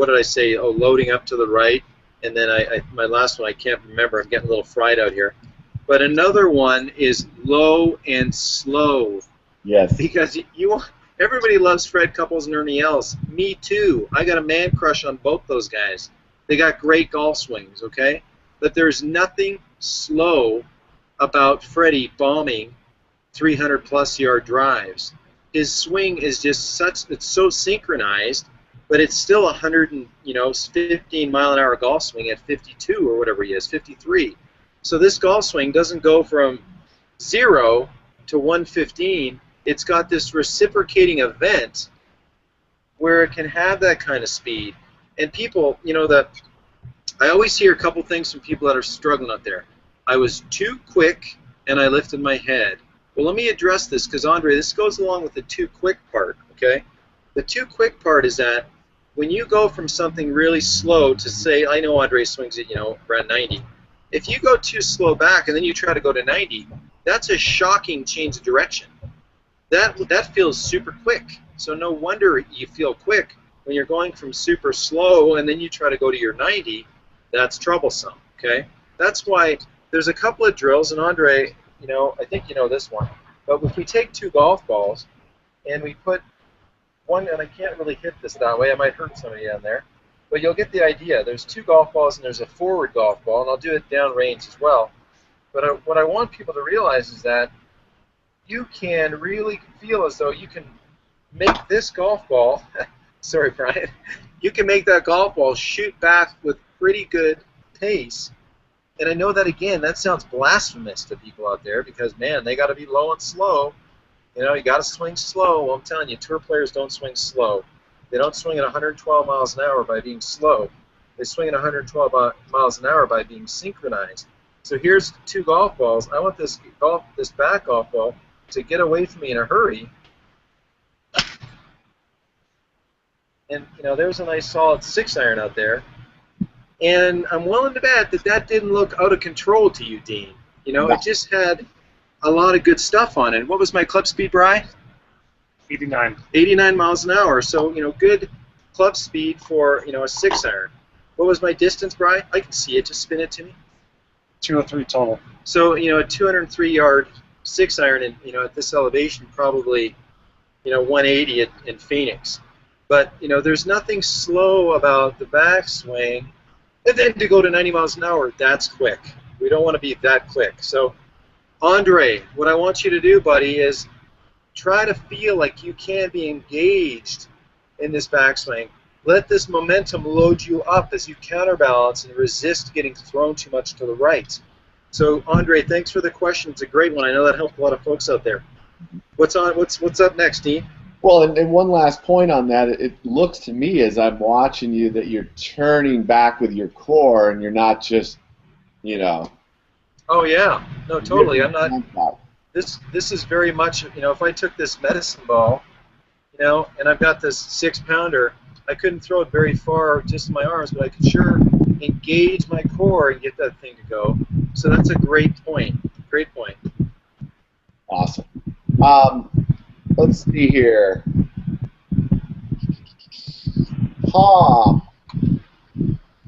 did I say? Oh, loading up to the right. And then my last one, I can't remember. I'm getting a little fried out here. But another one is low and slow.
Yes.
Because everybody loves Fred Couples and Ernie Els. Me too. I got a man crush on both those guys. They got great golf swings, okay? But there's nothing slow about Freddie bombing 300-plus yard drives. His swing is just it's so synchronized, but it's still 15-mile-an-hour golf swing at 52 or whatever he is, 53. So this golf swing doesn't go from 0 to 115. It's got this reciprocating event where it can have that kind of speed. And people, I always hear a couple things from people that are struggling out there. I was too quick and I lifted my head. Well, let me address this because, Andre, this goes along with the too quick part, okay? The too quick part is that when you go from something really slow to, say, I know Andre swings at, around 90. If you go too slow back and then you try to go to 90, that's a shocking change of direction. That feels super quick. So no wonder you feel quick when you're going from super slow and then you try to go to your 90. That's troublesome, okay? That's why there's a couple of drills, and Andre, I think you know this one, but if we take 2 golf balls and we put one, and I can't really hit this that way, I might hurt somebody down there, but you'll get the idea. There's 2 golf balls and there's a forward golf ball, and I'll do it down range as well. But what I want people to realize is that you can really feel as though you can make this golf ball, sorry, Brian, you can make that golf ball shoot back with pretty good pace. And I know that, again, that sounds blasphemous to people out there because, man, they got to be low and slow. You got to swing slow. Well, I'm telling you, tour players don't swing slow. They don't swing at 112 miles an hour by being slow. They swing at 112 miles an hour by being synchronized. So here's 2 golf balls. I want this back golf ball to get away from me in a hurry. And, there's a nice solid 6-iron out there. And I'm willing to bet that didn't look out of control to you, Dean. It just had a lot of good stuff on it. What was my club speed, Bri?
89.
89 miles an hour. So, good club speed for, a 6-iron. What was my distance, Bri? I can see it. Just spin it to me.
203 total.
So, a 203-yard 6-iron, and, at this elevation, probably, 180 in Phoenix. But, there's nothing slow about the backswing. And then to go to 90 miles an hour, that's quick. We don't want to be that quick. So, Andre, what I want you to do, buddy, is try to feel like you can be engaged in this backswing. Let this momentum load you up as you counterbalance and resist getting thrown too much to the right. So, Andre, thanks for the question. It's a great one. I know that helped a lot of folks out there. What's up next, Dean?
Well, and one last point on that, it looks to me as I'm watching you that you're turning back with your core and you're not just,
Oh, yeah. No, totally. I'm not. This is very much, if I took this medicine ball, and I've got this 6-pounder, I couldn't throw it very far just in my arms, but I could sure engage my core and get that thing to go. So that's a great point. Great point.
Awesome. Let's see here. Tom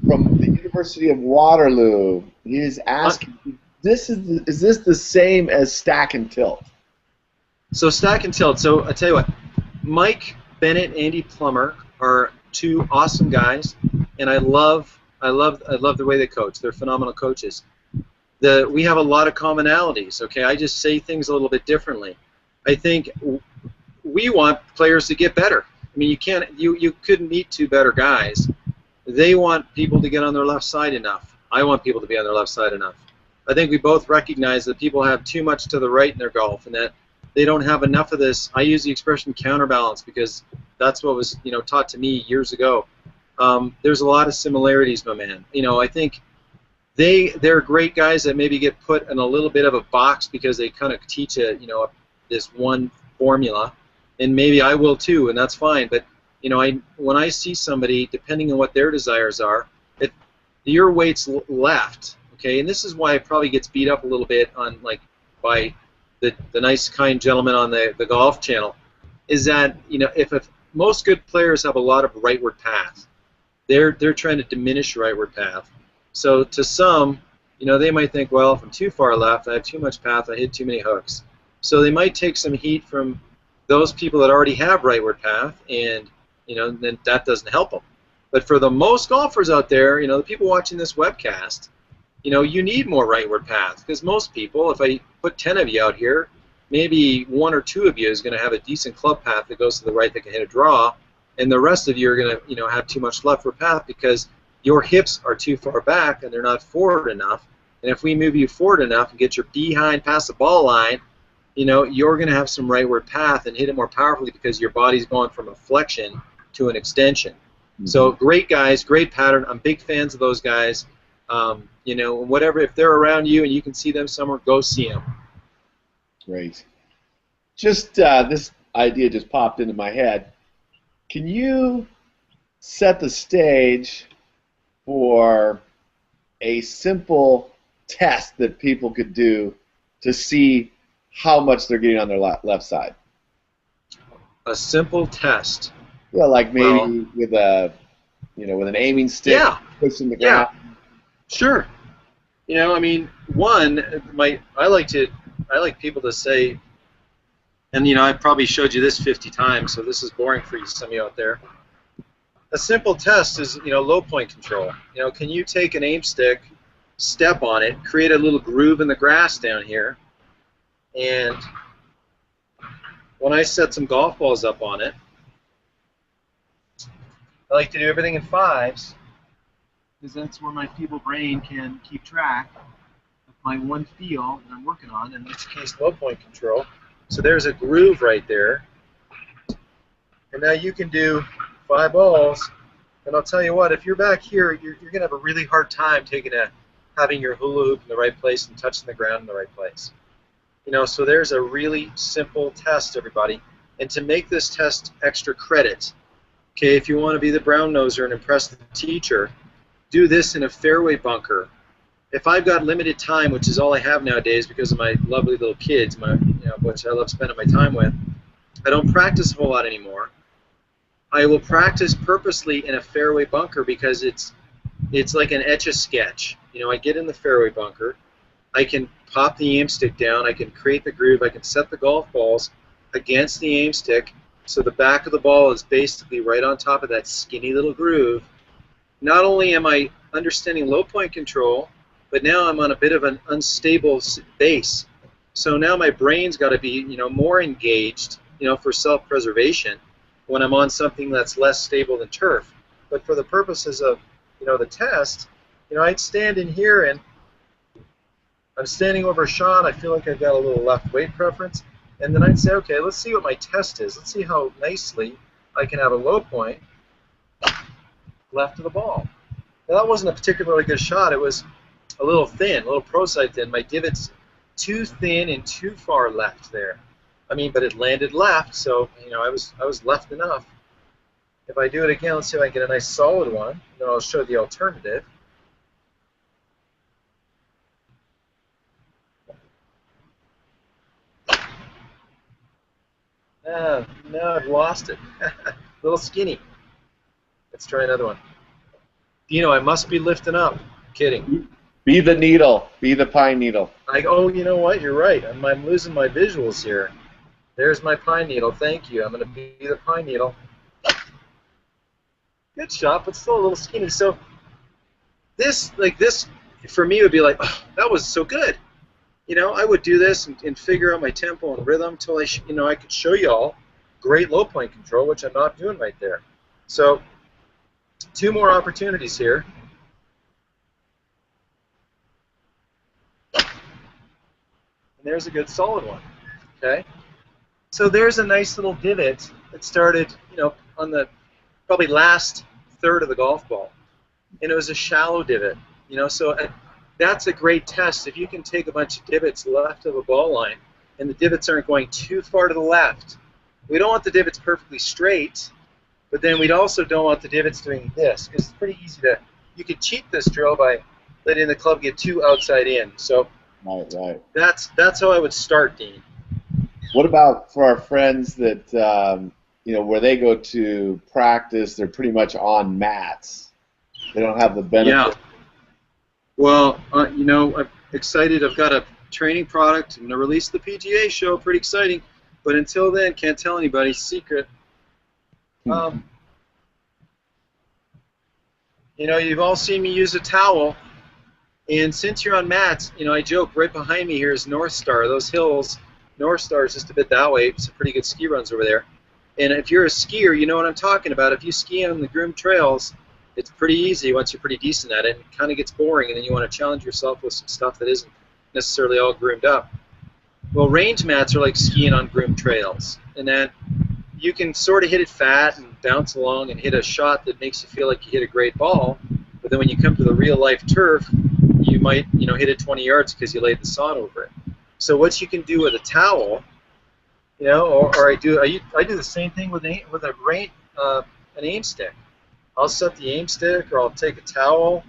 from the University of Waterloo. He is asking, is this the same as stack and tilt?
So stack and tilt. So I tell you what, Mike Bennett and Andy Plummer are two awesome guys, and I love the way they coach. They're phenomenal coaches. We have a lot of commonalities. Okay, I just say things a little bit differently. I think we want players to get better. I mean, you couldn't meet two better guys. They want people to get on their left side enough. I want people to be on their left side enough. I think we both recognize that people have too much to the right in their golf, and that they don't have enough of this. I use the expression counterbalance because that's what was taught to me years ago. There's a lot of similarities, my man. I think they're great guys that maybe get put in a little bit of a box because they kind of teach this one formula, and maybe I will too, and that's fine. But when I see somebody, depending on what their desires are, if your weight's left, okay, and this is why it probably gets beat up a little bit on by the nice kind gentleman on the golf channel, is that if most good players have a lot of rightward path, they're trying to diminish rightward path. So to some, they might think, well, if I'm too far left, I have too much path, I hit too many hooks. So they might take some heat from those people that already have rightward path, and then that doesn't help them. But for the most golfers out there, the people watching this webcast, you need more rightward path, because most people, if I put 10 of you out here, maybe 1 or 2 of you is going to have a decent club path that goes to the right that can hit a draw, and the rest of you are going to have too much leftward path because your hips are too far back and they're not forward enough. And if we move you forward enough and get your behind past the ball line, you're going to have some rightward path and hit it more powerfully because your body's going from a flexion to an extension. Mm-hmm. So great guys, great pattern. I'm big fans of those guys. Whatever, if they're around you and you can see them somewhere, go see them.
Great. Just this idea just popped into my head. Can you set the stage for a simple test that people could do to see how much they're getting on their left side?
A simple test.
Yeah, like maybe with an aiming stick,
yeah,
pushing the ground.
Yeah. Sure. I like people to say, and I probably showed you this 50 times, so this is boring for you, some of you out there. A simple test is, low point control. Can you take an aim stick, step on it, create a little groove in the grass down here, and when I set some golf balls up on it, I like to do everything in 5s, because that's where my feeble brain can keep track of my one feel that I'm working on, in this case, low point control. So there's a groove right there. And now you can do 5 balls, and I'll tell you what, if you're back here, you're going to have a really hard time having your hula hoop in the right place and touching the ground in the right place. So there's a really simple test, everybody. And to make this test extra credit, okay, if you want to be the brown noser and impress the teacher, do this in a fairway bunker. If I've got limited time, which is all I have nowadays because of my lovely little kids, which I love spending my time with, I don't practice a whole lot anymore. I will practice purposely in a fairway bunker because it's like an etch-a-sketch. You know, I get in the fairway bunker, I can pop the aim stick down, I can create the groove, I can set the golf balls against the aim stick so the back of the ball is basically right on top of that skinny little groove. Not only am I understanding low point control, but now I'm on a bit of an unstable base. So now my brain's got to be, you know, more engaged, you know, for self-preservation when I'm on something that's less stable than turf. But for the purposes of, you know, the test, you know, I'd stand in here and I'm standing over a shot. I feel like I've got a little left weight preference. And then I'd say, okay, let's see what my test is. Let's see how nicely I can have a low point left of the ball. Now, that wasn't a particularly good shot. It was a little thin, a little pro-side thin. My divot's too thin and too far left there. I mean, but it landed left, so, you know, I was left enough. If I do it again, let's see if I can get a nice solid one. Then I'll show the alternative. Now I've lost it. A little skinny. Let's try another one. Dino, I must be lifting up. Kidding.
Be the needle. Be the pine needle.
Oh, you know what? You're right. I'm losing my visuals here. There's my pine needle. Thank you. I'm going to be the pine needle. Good shot, but still a little skinny. So this, for me would be like, oh, that was so good. You know, I would do this and figure out my tempo and rhythm until I could show you all great low point control, which I'm not doing right there. So 2 more opportunities here. And there's a good solid one. Okay. So there's a nice little divot that started, you know, on the probably last third of the golf ball, and it was a shallow divot. You know, so that's a great test. If you can take a bunch of divots left of a ball line, and the divots aren't going too far to the left. We don't want the divots perfectly straight, but then we also don't want the divots doing this, because it's pretty easy to, you could cheat this drill by letting the club get too outside in. So
right.
That's how I would start, Dean.
What about for our friends that, you know, where they go to practice, they're pretty much on mats. They don't have the benefit.
Yeah. Well, you know, I'm excited. I've got a training product. I'm going to release the PGA show. Pretty exciting. But until then, can't tell anybody. Secret. You know, you've all seen me use a towel. And since you're on mats, you know, I joke, right behind me here is North Star. Those hills, North Star is just a bit that way. Some pretty good ski runs over there. And if you're a skier, you know what I'm talking about. If you ski on the groomed trails, it's pretty easy once you're pretty decent at it. It kind of gets boring, and then you want to challenge yourself with some stuff that isn't necessarily all groomed up. Well, range mats are like skiing on groomed trails, and then you can sort of hit it fat and bounce along and hit a shot that makes you feel like you hit a great ball, but then when you come to the real-life turf, you might, you know, hit it 20 yards because you laid the sod over it. So what you can do with a towel, you know, or I do the same thing with an aim stick. I'll set the aim stick, or I'll take a towel.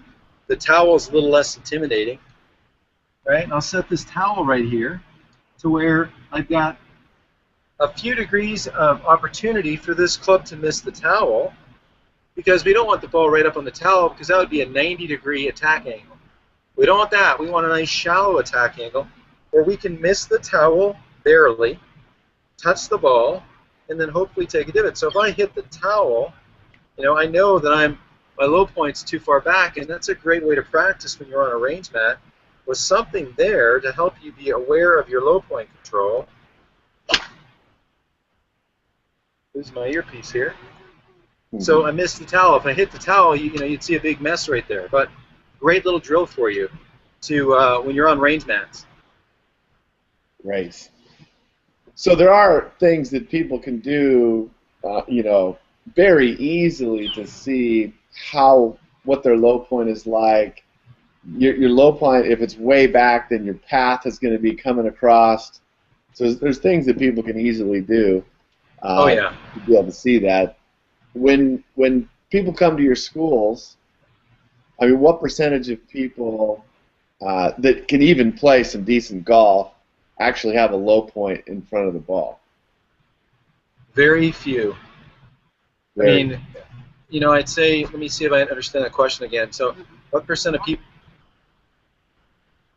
The towel is a little less intimidating, right? And I'll set this towel right here to where I've got a few degrees of opportunity for this club to miss the towel, because we don't want the ball right up on the towel, because that would be a 90-degree attack angle. We don't want that. We want a nice shallow attack angle where we can miss the towel barely, touch the ball, and then hopefully take a divot. So if I hit the towel, you know, I know that my low point's too far back, and that's a great way to practice when you're on a range mat, with something there to help you be aware of your low point control. Lose my earpiece here. So I missed the towel. If I hit the towel, you know, you'd see a big mess right there. But great little drill for you to when you're on range mats.
Right. So there are things that people can do, you know, very easily to see what their low point is like. Your low point, if it's way back, then your path is going to be coming across. So there's things that people can easily do. To be able to see that. When people come to your schools, I mean, what percentage of people that can even play some decent golf actually have a low point in front of the ball?
Very few. I
Very.
mean, you know, I'd say, let me see if I understand the question again. So, what percent of people?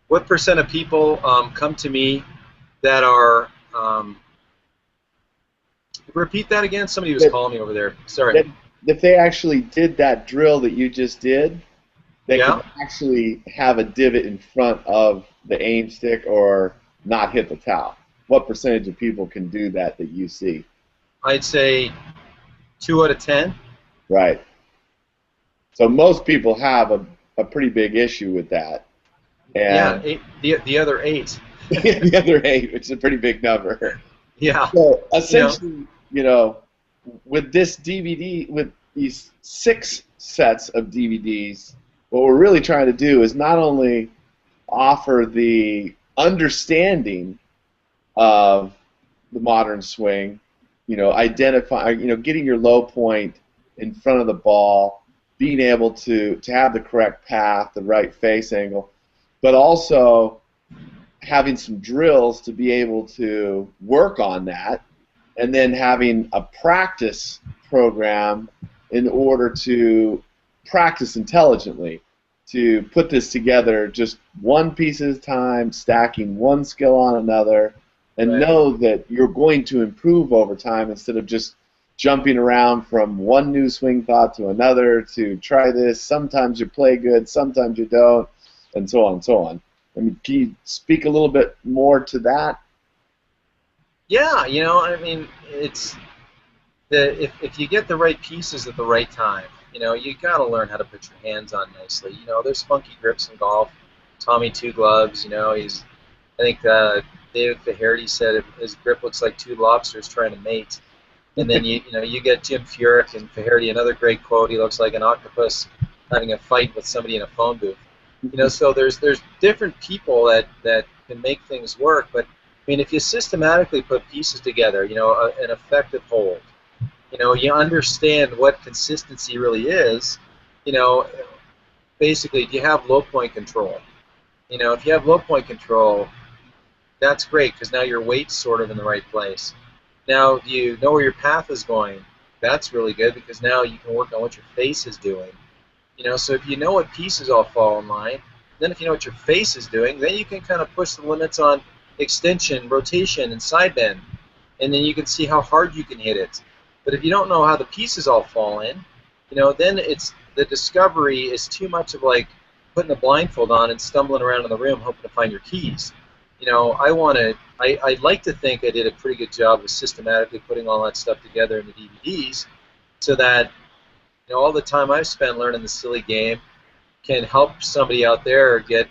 What percent of people come to me that are? Repeat that again. Somebody was
That,
calling me over there. Sorry.
that if they actually did that drill that you just did, they
Yeah.
could actually have a divot in front of the aim stick or not hit the towel. What percentage of people can do that you see?
I'd say 2 out of 10.
Right. So most people have a pretty big issue with that.
Yeah.
And
The other 8.
the other 8, which is a pretty big number.
Yeah.
So
You know.
essentially, with this DVD, with these 6 sets of DVDs, what we're really trying to do is not only offer the understanding of the modern swing, identify, getting your low point in front of the ball, being able to have the correct path, the right face angle, but also having some drills to be able to work on that, and then having a practice program in order to practice intelligently, to put this together just one piece at a time, stacking one skill on another, and
Right.
know that you're going to improve over time instead of just jumping around from one new swing thought to another to try this. Sometimes you play good, sometimes you don't, and so on and so on. I mean, can you speak a little bit more to that?
Yeah. You know, I mean, it's if you get the right pieces at the right time, you know, you got to learn how to put your hands on nicely. You know, there's funky grips in golf. Tommy Two Gloves, you know, I think David Faherty said his grip looks like 2 lobsters trying to mate. And then you get Jim Furyk and Faherty, another great quote. He looks like an octopus having a fight with somebody in a phone booth. You know, so there's different people that can make things work. But I mean, if you systematically put pieces together, you know, an effective hold, you know, you understand what consistency really is. You know, basically, if you have low point control, you know, if you have low point control, that's great because now your weight's sort of in the right place. Now you know where your path is going. That's really good because now you can work on what your face is doing. You know, so if you know what pieces all fall in line, then if you know what your face is doing, then you can kind of push the limits on extension, rotation, and side bend, and then you can see how hard you can hit it. But if you don't know how the pieces all fall in, you know, then the discovery is too much of like putting a blindfold on and stumbling around in the room hoping to find your keys. You know, I'd like to think I did a pretty good job of systematically putting all that stuff together in the DVDs so that, you know, all the time I've spent learning the silly game can help somebody out there get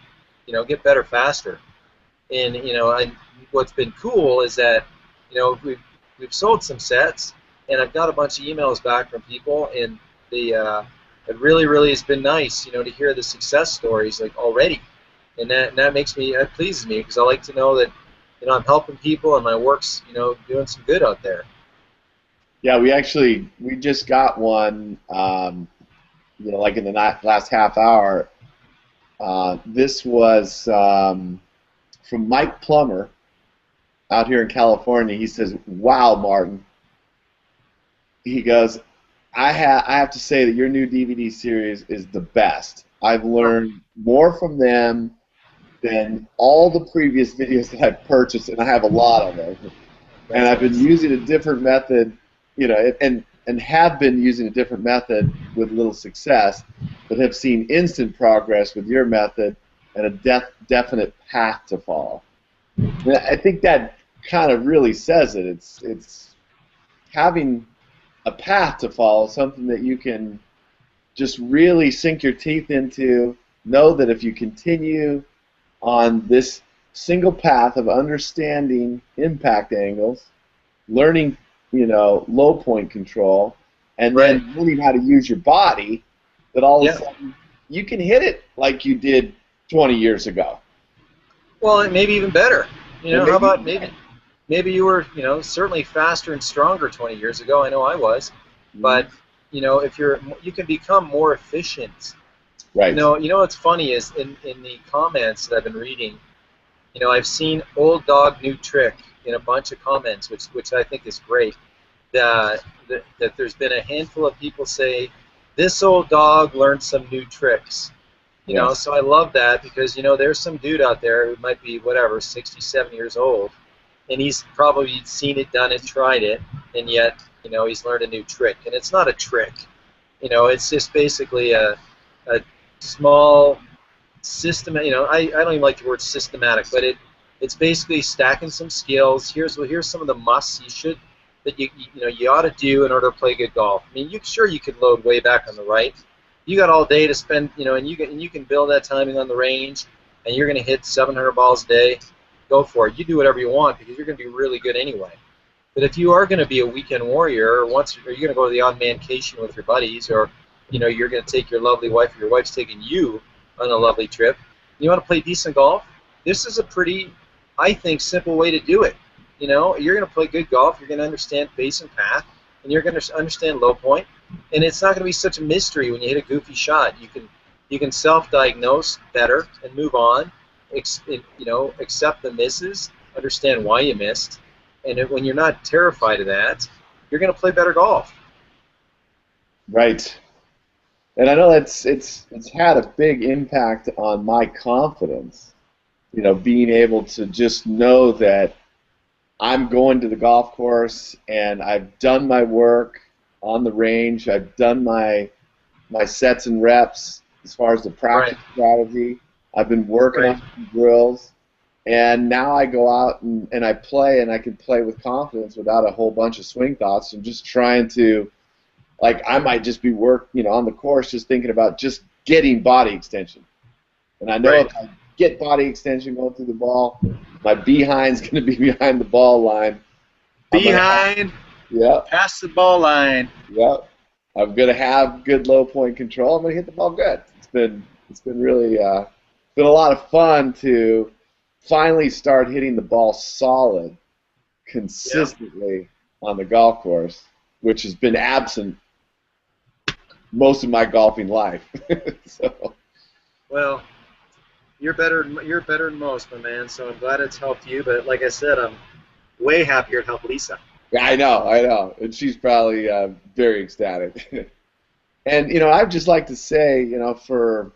better faster. And, you know, what's been cool is that, you know, we've sold some sets, and I've got a bunch of emails back from people, and it really has been nice, you know, to hear the success stories like already, and that makes me, that pleases me because I like to know that, you know, I'm helping people and my work's, you know, doing some good out there.
Yeah, we just got one, like in the last half hour. This was from Mike Plummer out here in California. He says, "Wow, Martin." He goes, I have to say that your new DVD series is the best. I've learned more from them than all the previous videos that I've purchased, and I have a lot of them. And I've been using a different method, and have been using a different method with little success, but have seen instant progress with your method and a definite path to follow. And I think that kind of really says it. It's having a path to follow, something that you can just really sink your teeth into, know that if you continue on this single path of understanding impact angles, learning, low point control, and then learning how to use your body, that all of a sudden you can hit it like you did 20 years ago.
Well, and maybe even better. You know, how about maybe you were, you know, certainly faster and stronger 20 years ago. I know I was, but you know, if you can become more efficient.
Right.
You know what's funny is in the comments that I've been reading, you know, I've seen old dog new trick in a bunch of comments, which I think is great. that there's been a handful of people say, this old dog learned some new tricks. You know, so I love that because, you know, there's some dude out there who might be, whatever, 67 years old, and he's probably seen it, done it, tried it, and yet, you know, he's learned a new trick. And it's not a trick. You know, it's just basically a small system. You know, I don't even like the word systematic, but it's basically stacking some skills. Here's some of the musts you ought to do in order to play good golf. I mean, you could load way back on the right. You got all day to spend, you know, and you can build that timing on the range, and you're going to hit 700 balls a day. Go for it. You do whatever you want because you're going to be really good anyway. But if you are going to be a weekend warrior, or you're going to go to the odd mancation with your buddies, or you know you're going to take your lovely wife, or your wife's taking you on a lovely trip, you want to play decent golf, this is a pretty, I think, simple way to do it. You know, you're going to play good golf. You're going to understand pace and path, and you're going to understand low point. And it's not going to be such a mystery when you hit a goofy shot. You can self-diagnose better and move on. You know, accept the misses, understand why you missed, and when you're not terrified of that, you're going to play better golf.
Right. And I know it's had a big impact on my confidence. You know, being able to just know that I'm going to the golf course and I've done my work on the range. I've done my sets and reps as far as the practice strategy. I've been working on some drills. And now I go out and I play, and I can play with confidence without a whole bunch of swing thoughts and just trying to, like, I might just be on the course just thinking about just getting body extension. And I know if I get body extension going through the ball, my behind's going to be behind the ball line.
Behind. Past the ball line.
Yep. I'm going to have good low point control. I'm going to hit the ball good. It's been really been a lot of fun to finally start hitting the ball solid consistently on the golf course, which has been absent most of my golfing life. So.
Well, you're better than most, my man. So I'm glad it's helped you. But like I said, I'm way happier to help Lisa.
Yeah, I know, and she's probably very ecstatic. And you know, I'd just like to say, you know, for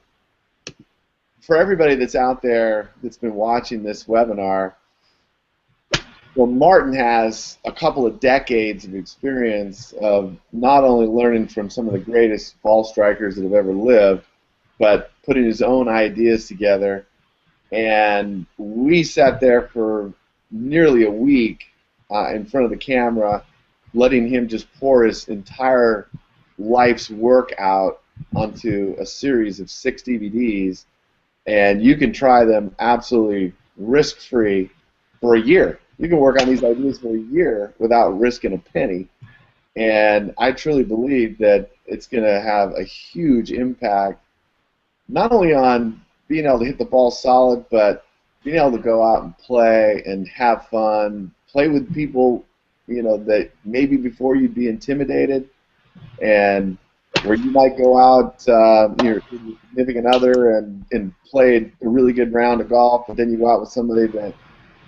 everybody that's out there that's been watching this webinar, well, Martin has a couple of decades of experience of not only learning from some of the greatest ball strikers that have ever lived, but putting his own ideas together. And we sat there for nearly a week in front of the camera, letting him just pour his entire life's work out onto a series of 6 DVDs. And you can try them absolutely risk-free for a year. You can work on these ideas for a year without risking a penny. And I truly believe that it's going to have a huge impact, not only on being able to hit the ball solid, but being able to go out and play and have fun, play with people, you know, that maybe before you'd be intimidated, and where you might go out, your significant other, and play a really good round of golf, but then you go out with somebody that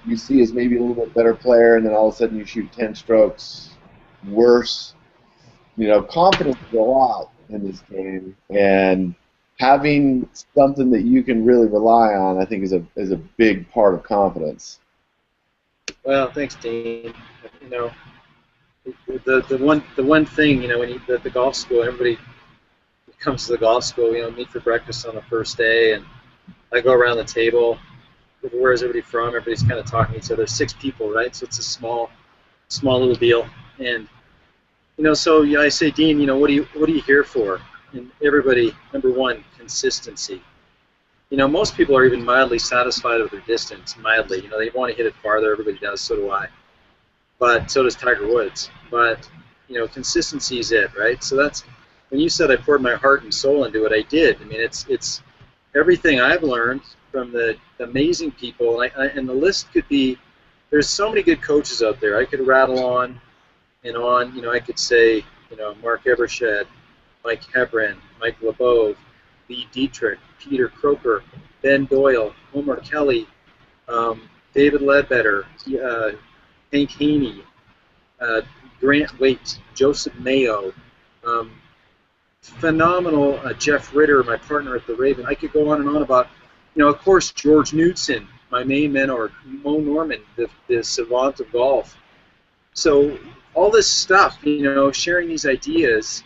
you see as maybe a little bit better player, and then all of a sudden you shoot 10 strokes worse. You know, confidence is a lot in this game, and having something that you can really rely on, I think, is a big part of confidence.
Well, thanks, Dean. You know, the one thing, you know, when you at the golf school, everybody comes to the golf school, you know, meet for breakfast on the first day, and I go around the table. Where is everybody from? Everybody's kind of talking to each other. 6 people, right? So it's a small little deal. And you know, so I say, Dean, you know, what are you here for? And everybody, number one, consistency. You know, most people are even mildly satisfied with their distance. Mildly, you know, they want to hit it farther. Everybody does. So do I. But so does Tiger Woods. But you know, consistency is it, right? So that's when you said I poured my heart and soul into it. I did. I mean, it's everything I've learned from the amazing people, and the list could be. There's so many good coaches out there. I could rattle on and on. You know, I could say, you know, Mark Evershed, Mike Hebron, Mike LeBeau, Lee Dietrich, Peter Croker, Ben Doyle, Homer Kelly, David Ledbetter, Hank Haney, Grant Waite, Joseph Mayo, um, phenomenal Jeff Ritter, my partner at the Raven. I could go on and on about, of course, George Knudsen, my main mentor, Mo Norman, the savant of golf. So all this stuff, sharing these ideas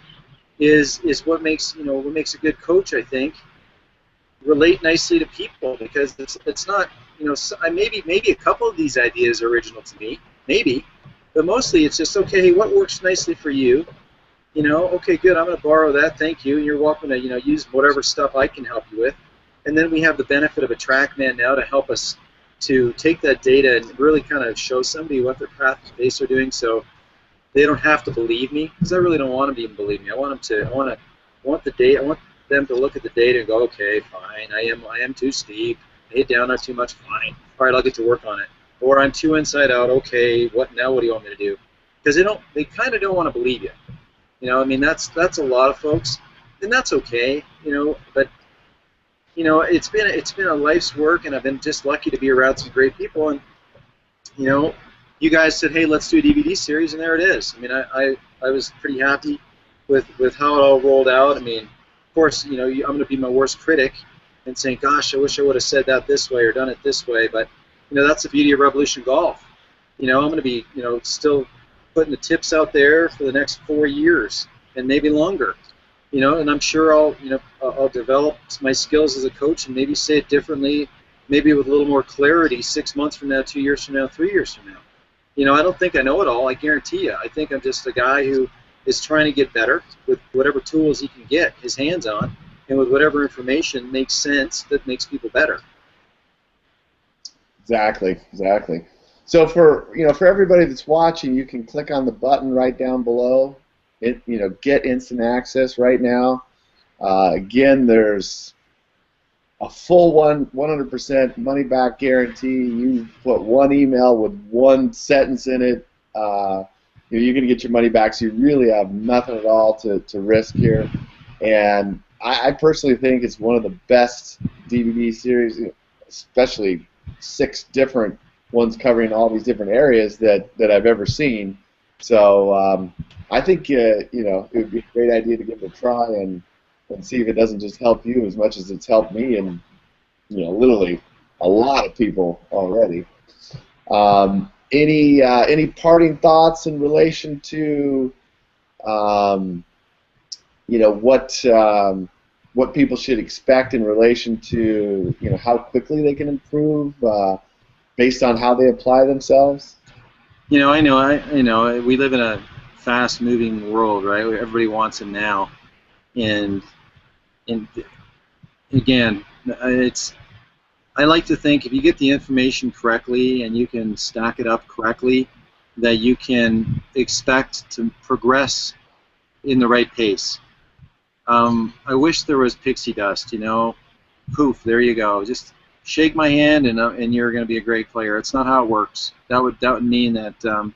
is what makes a good coach, I think, relate nicely to people, because it's not, maybe a couple of these ideas are original to me, maybe, but mostly it's just, okay, what works nicely for you? Okay, good, I'm going to borrow that, thank you, and you're welcome to, use whatever stuff I can help you with. And then we have the benefit of a TrackMan now to help us to take that data and really kind of show somebody what their path and pace are doing, so they don't have to believe me, because I really don't want them to even believe me. I want the data, I want them to look at the data and go, okay, fine, I am too steep, I hit down not too much, fine, all right, I'll get to work on it. Or I'm too inside out, okay, what do you want me to do? Because they kind of don't want to believe you. That's a lot of folks, and that's okay, but it's been a life's work, and I've been just lucky to be around some great people, and you guys said, hey, let's do a DVD series, and there it is. I was pretty happy with how it all rolled out. Of course, I'm going to be my worst critic and saying, gosh, I wish I would have said that this way or done it this way, but that's the beauty of Revolution Golf. I'm going to be still putting the tips out there for the next 4 years and maybe longer. And I'm sure I'll develop my skills as a coach and maybe say it differently, maybe with a little more clarity 6 months from now, 2 years from now, 3 years from now. I don't think I know it all, I guarantee you. I think I'm just a guy who is trying to get better with whatever tools he can get his hands on, and with whatever information makes sense that makes people better.
Exactly. So for everybody that's watching, you can click on the button right down below. Get instant access right now. Again, there's a full 100% money back guarantee. You put one email with one sentence in it, you're going to get your money back. So you really have nothing at all to risk here. And I personally think it's one of the best DVD series, especially 6 different ones covering all these different areas that I've ever seen. So I think it would be a great idea to give it a try and see if it doesn't just help you as much as it's helped me and literally a lot of people already. Any parting thoughts in relation to what people should expect in relation to how quickly they can improve based on how they apply themselves?
I know we live in a fast-moving world, right? Everybody wants it now, and again, I like to think if you get the information correctly and you can stack it up correctly, that you can expect to progress in the right pace. I wish there was pixie dust, poof, there you go. Just shake my hand and you're going to be a great player. It's not how it works. That would mean that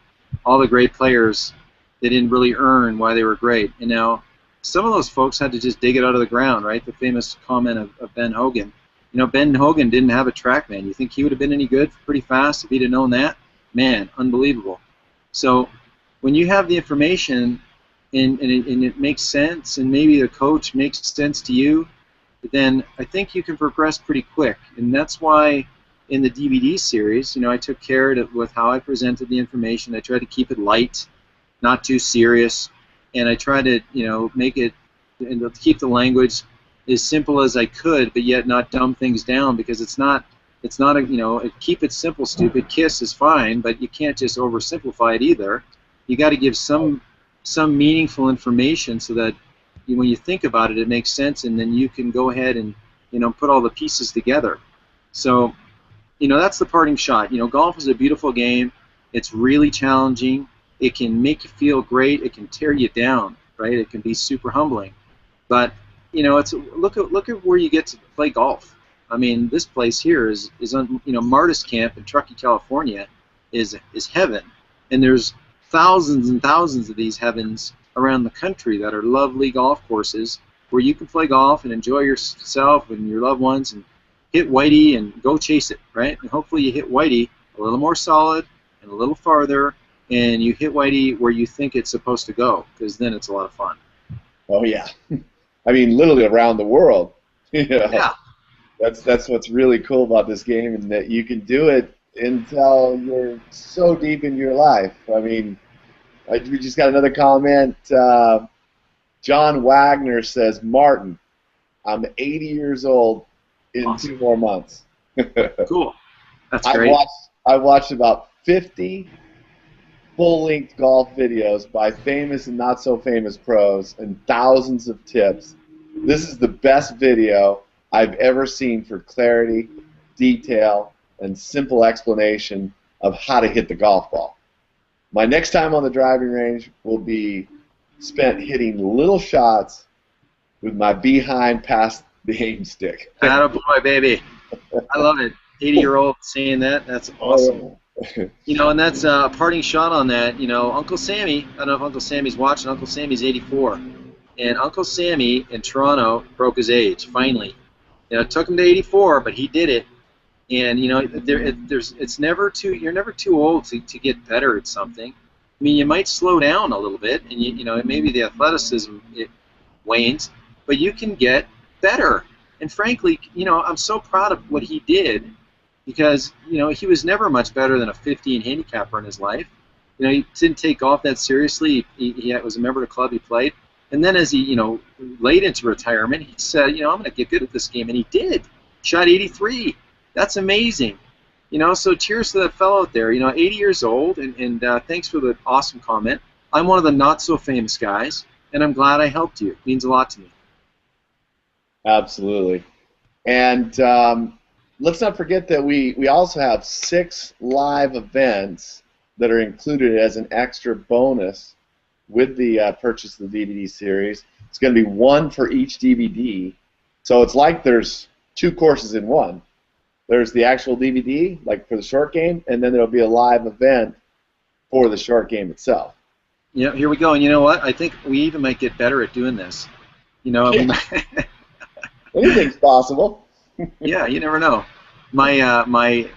all the great players, they didn't really earn why they were great. And now some of those folks had to just dig it out of the ground, right? The famous comment of Ben Hogan. Ben Hogan didn't have a TrackMan. You think he would have been any good pretty fast if he'd have known that? Man, unbelievable. So when you have the information and it makes sense, and maybe the coach makes sense to you, then I think you can progress pretty quick. And that's why in the DVD series, I took care with how I presented the information. I tried to keep it light, not too serious, and I tried to make it and keep the language as simple as I could, but yet not dumb things down, because it's not a keep it simple, stupid. KISS is fine, but you can't just oversimplify it either. You got to give some meaningful information so that when you think about it, it makes sense, and then you can go ahead and put all the pieces together. So that's the parting shot. Golf is a beautiful game. It's really challenging. It can make you feel great. It can tear you down, right? It can be super humbling. But it's look at where you get to play golf. This place here is on Martis Camp in Truckee, California, is heaven, and there's thousands and thousands of these heavens around the country that are lovely golf courses where you can play golf and enjoy yourself and your loved ones and hit whitey and go chase it, right? And hopefully you hit whitey a little more solid and a little farther and you hit Whitey where you think it's supposed to go, because then it's a lot of fun.
Oh yeah, I mean literally around the world. You know,
Yeah.
that's what's really cool about this game, and that you can do it until you're so deep into your life. I mean, we just got another comment. John Wagner says, Martin, I'm 80 years old in
Awesome.
2 more months.
Cool. That's
I
great.
watched about 50 full-length golf videos by famous and not so famous pros and thousands of tips. This is the best video I've ever seen for clarity, detail, and simple explanation of how to hit the golf ball. My next time on the driving range will be spent hitting little shots with my behind past the aim stick.
Attaboy, baby. I love it. 80-year-old saying that. That's awesome. You know, and that's a parting shot on that. You know, Uncle Sammy, I don't know if Uncle Sammy's watching. Uncle Sammy's 84. And Uncle Sammy in Toronto broke his age, finally. You know, it took him to 84, but he did it. And, you know, it's never you're never too old to get better at something. I mean, you might slow down a little bit, and, you know, maybe the athleticism it wanes, but you can get better. And frankly, you know, I'm so proud of what he did, because, you know, he was never much better than a 15 handicapper in his life. You know, he didn't take golf that seriously. He was a member of the club he played. And then as he, you know, late into retirement, he said, you know, I'm going to get good at this game. And he did. Shot 83. That's amazing. You know, so cheers to that fellow out there. You know, 80 years old, and thanks for the awesome comment. I'm one of the not-so-famous guys, and I'm glad I helped you. It means a lot to me.
Absolutely. And let's not forget that we also have 6 live events that are included as an extra bonus with the purchase of the DVD series. It's going to be 1 for each DVD. So it's like there's 2 courses in one. There's the actual DVD, like for the short game, and then there'll be a live event for the short game itself.
Yeah, here we go. And you know what? I think we even might get better at doing this. You know,
Yeah. Anything's possible.
Yeah, you never know. My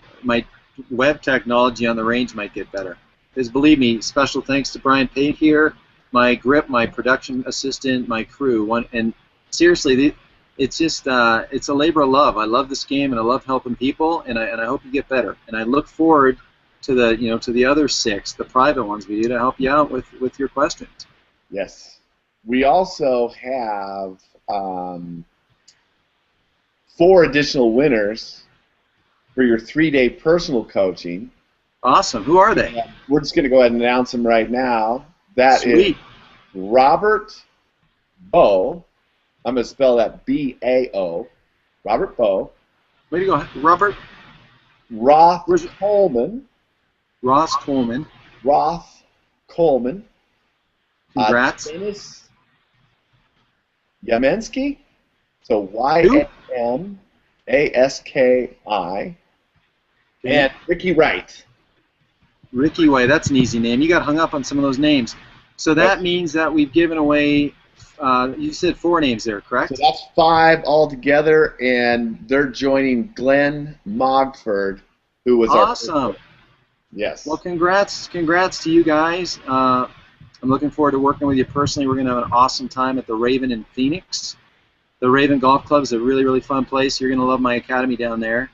web technology on the range might get better. Because believe me, special thanks to Brian Pate here, my grip, my production assistant, my crew. And seriously, it's just it's a labor of love. I love this game, and I love helping people, and I hope you get better. And I look forward to the other 6, the private ones we do, to help you out with your questions.
Yes. We also have 4 additional winners for your 3-day personal coaching.
Awesome. Who are they?
We're just going to go ahead and announce them right now. That
Sweet.
is Robert Bowe. I'm going to spell that B-A-O. Robert Bowe.
Way to go, Robert.
Roth Coleman.
Ross Coleman.
Roth Coleman.
Congrats.
Dennis Yamensky. So Y-A-M-A-S-K-I. And Ricky Wright.
Ricky White, that's an easy name. You got hung up on some of those names. So that means that we've given away, you said 4 names there, correct?
So that's 5 altogether, and they're joining Glenn Mogford, who was
awesome.
Yes.
Well, congrats to you guys. I'm looking forward to working with you personally. We're going to have an awesome time at the Raven in Phoenix. The Raven Golf Club is a really, really fun place. You're going to love my academy down there.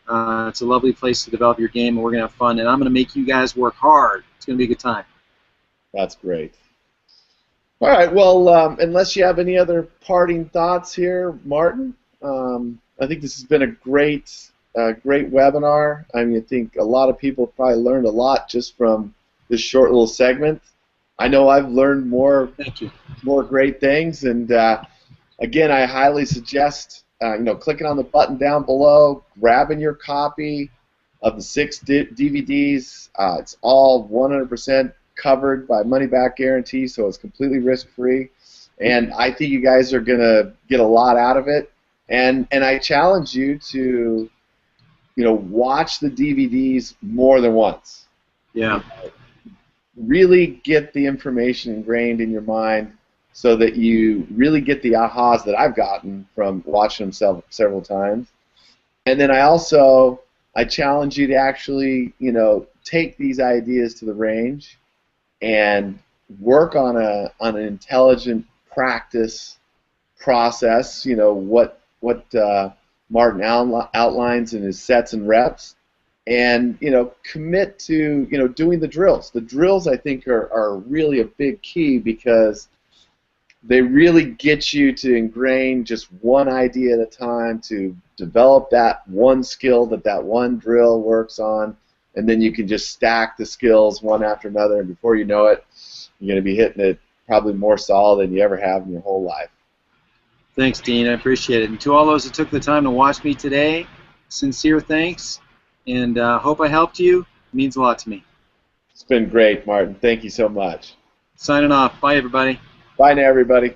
It's a lovely place to develop your game, and we're going to have fun. And I'm going to make you guys work hard. It's going to be a good time.
That's great. All right. Well, unless you have any other parting thoughts here, Martin, I think this has been a great webinar. I mean, I think a lot of people probably learned a lot just from this short little segment. I know I've learned more.
Thank you.
More great things, and again, I highly suggest clicking on the button down below, grabbing your copy of the 6 DVDs. It's all 100% covered by money-back guarantee, so it's completely risk-free. And I think you guys are going to get a lot out of it. And I challenge you to, watch the DVDs more than once.
Yeah.
Really get the information ingrained in your mind so that you really get the ahas that I've gotten from watching them several times. And then I challenge you to actually, take these ideas to the range and work on an intelligent practice process. You know what Martin outlines in his sets and reps, and commit to doing the drills. The drills, I think, are really a big key because they really get you to ingrain just one idea at a time, to develop that one skill that one drill works on, and then you can just stack the skills one after another, and before you know it, you're going to be hitting it probably more solid than you ever have in your whole life.
Thanks, Dean. I appreciate it. And to all those who took the time to watch me today, sincere thanks, and hope I helped you. It means a lot to me.
It's been great, Martin. Thank you so much.
Signing off. Bye, everybody.
Bye now, everybody.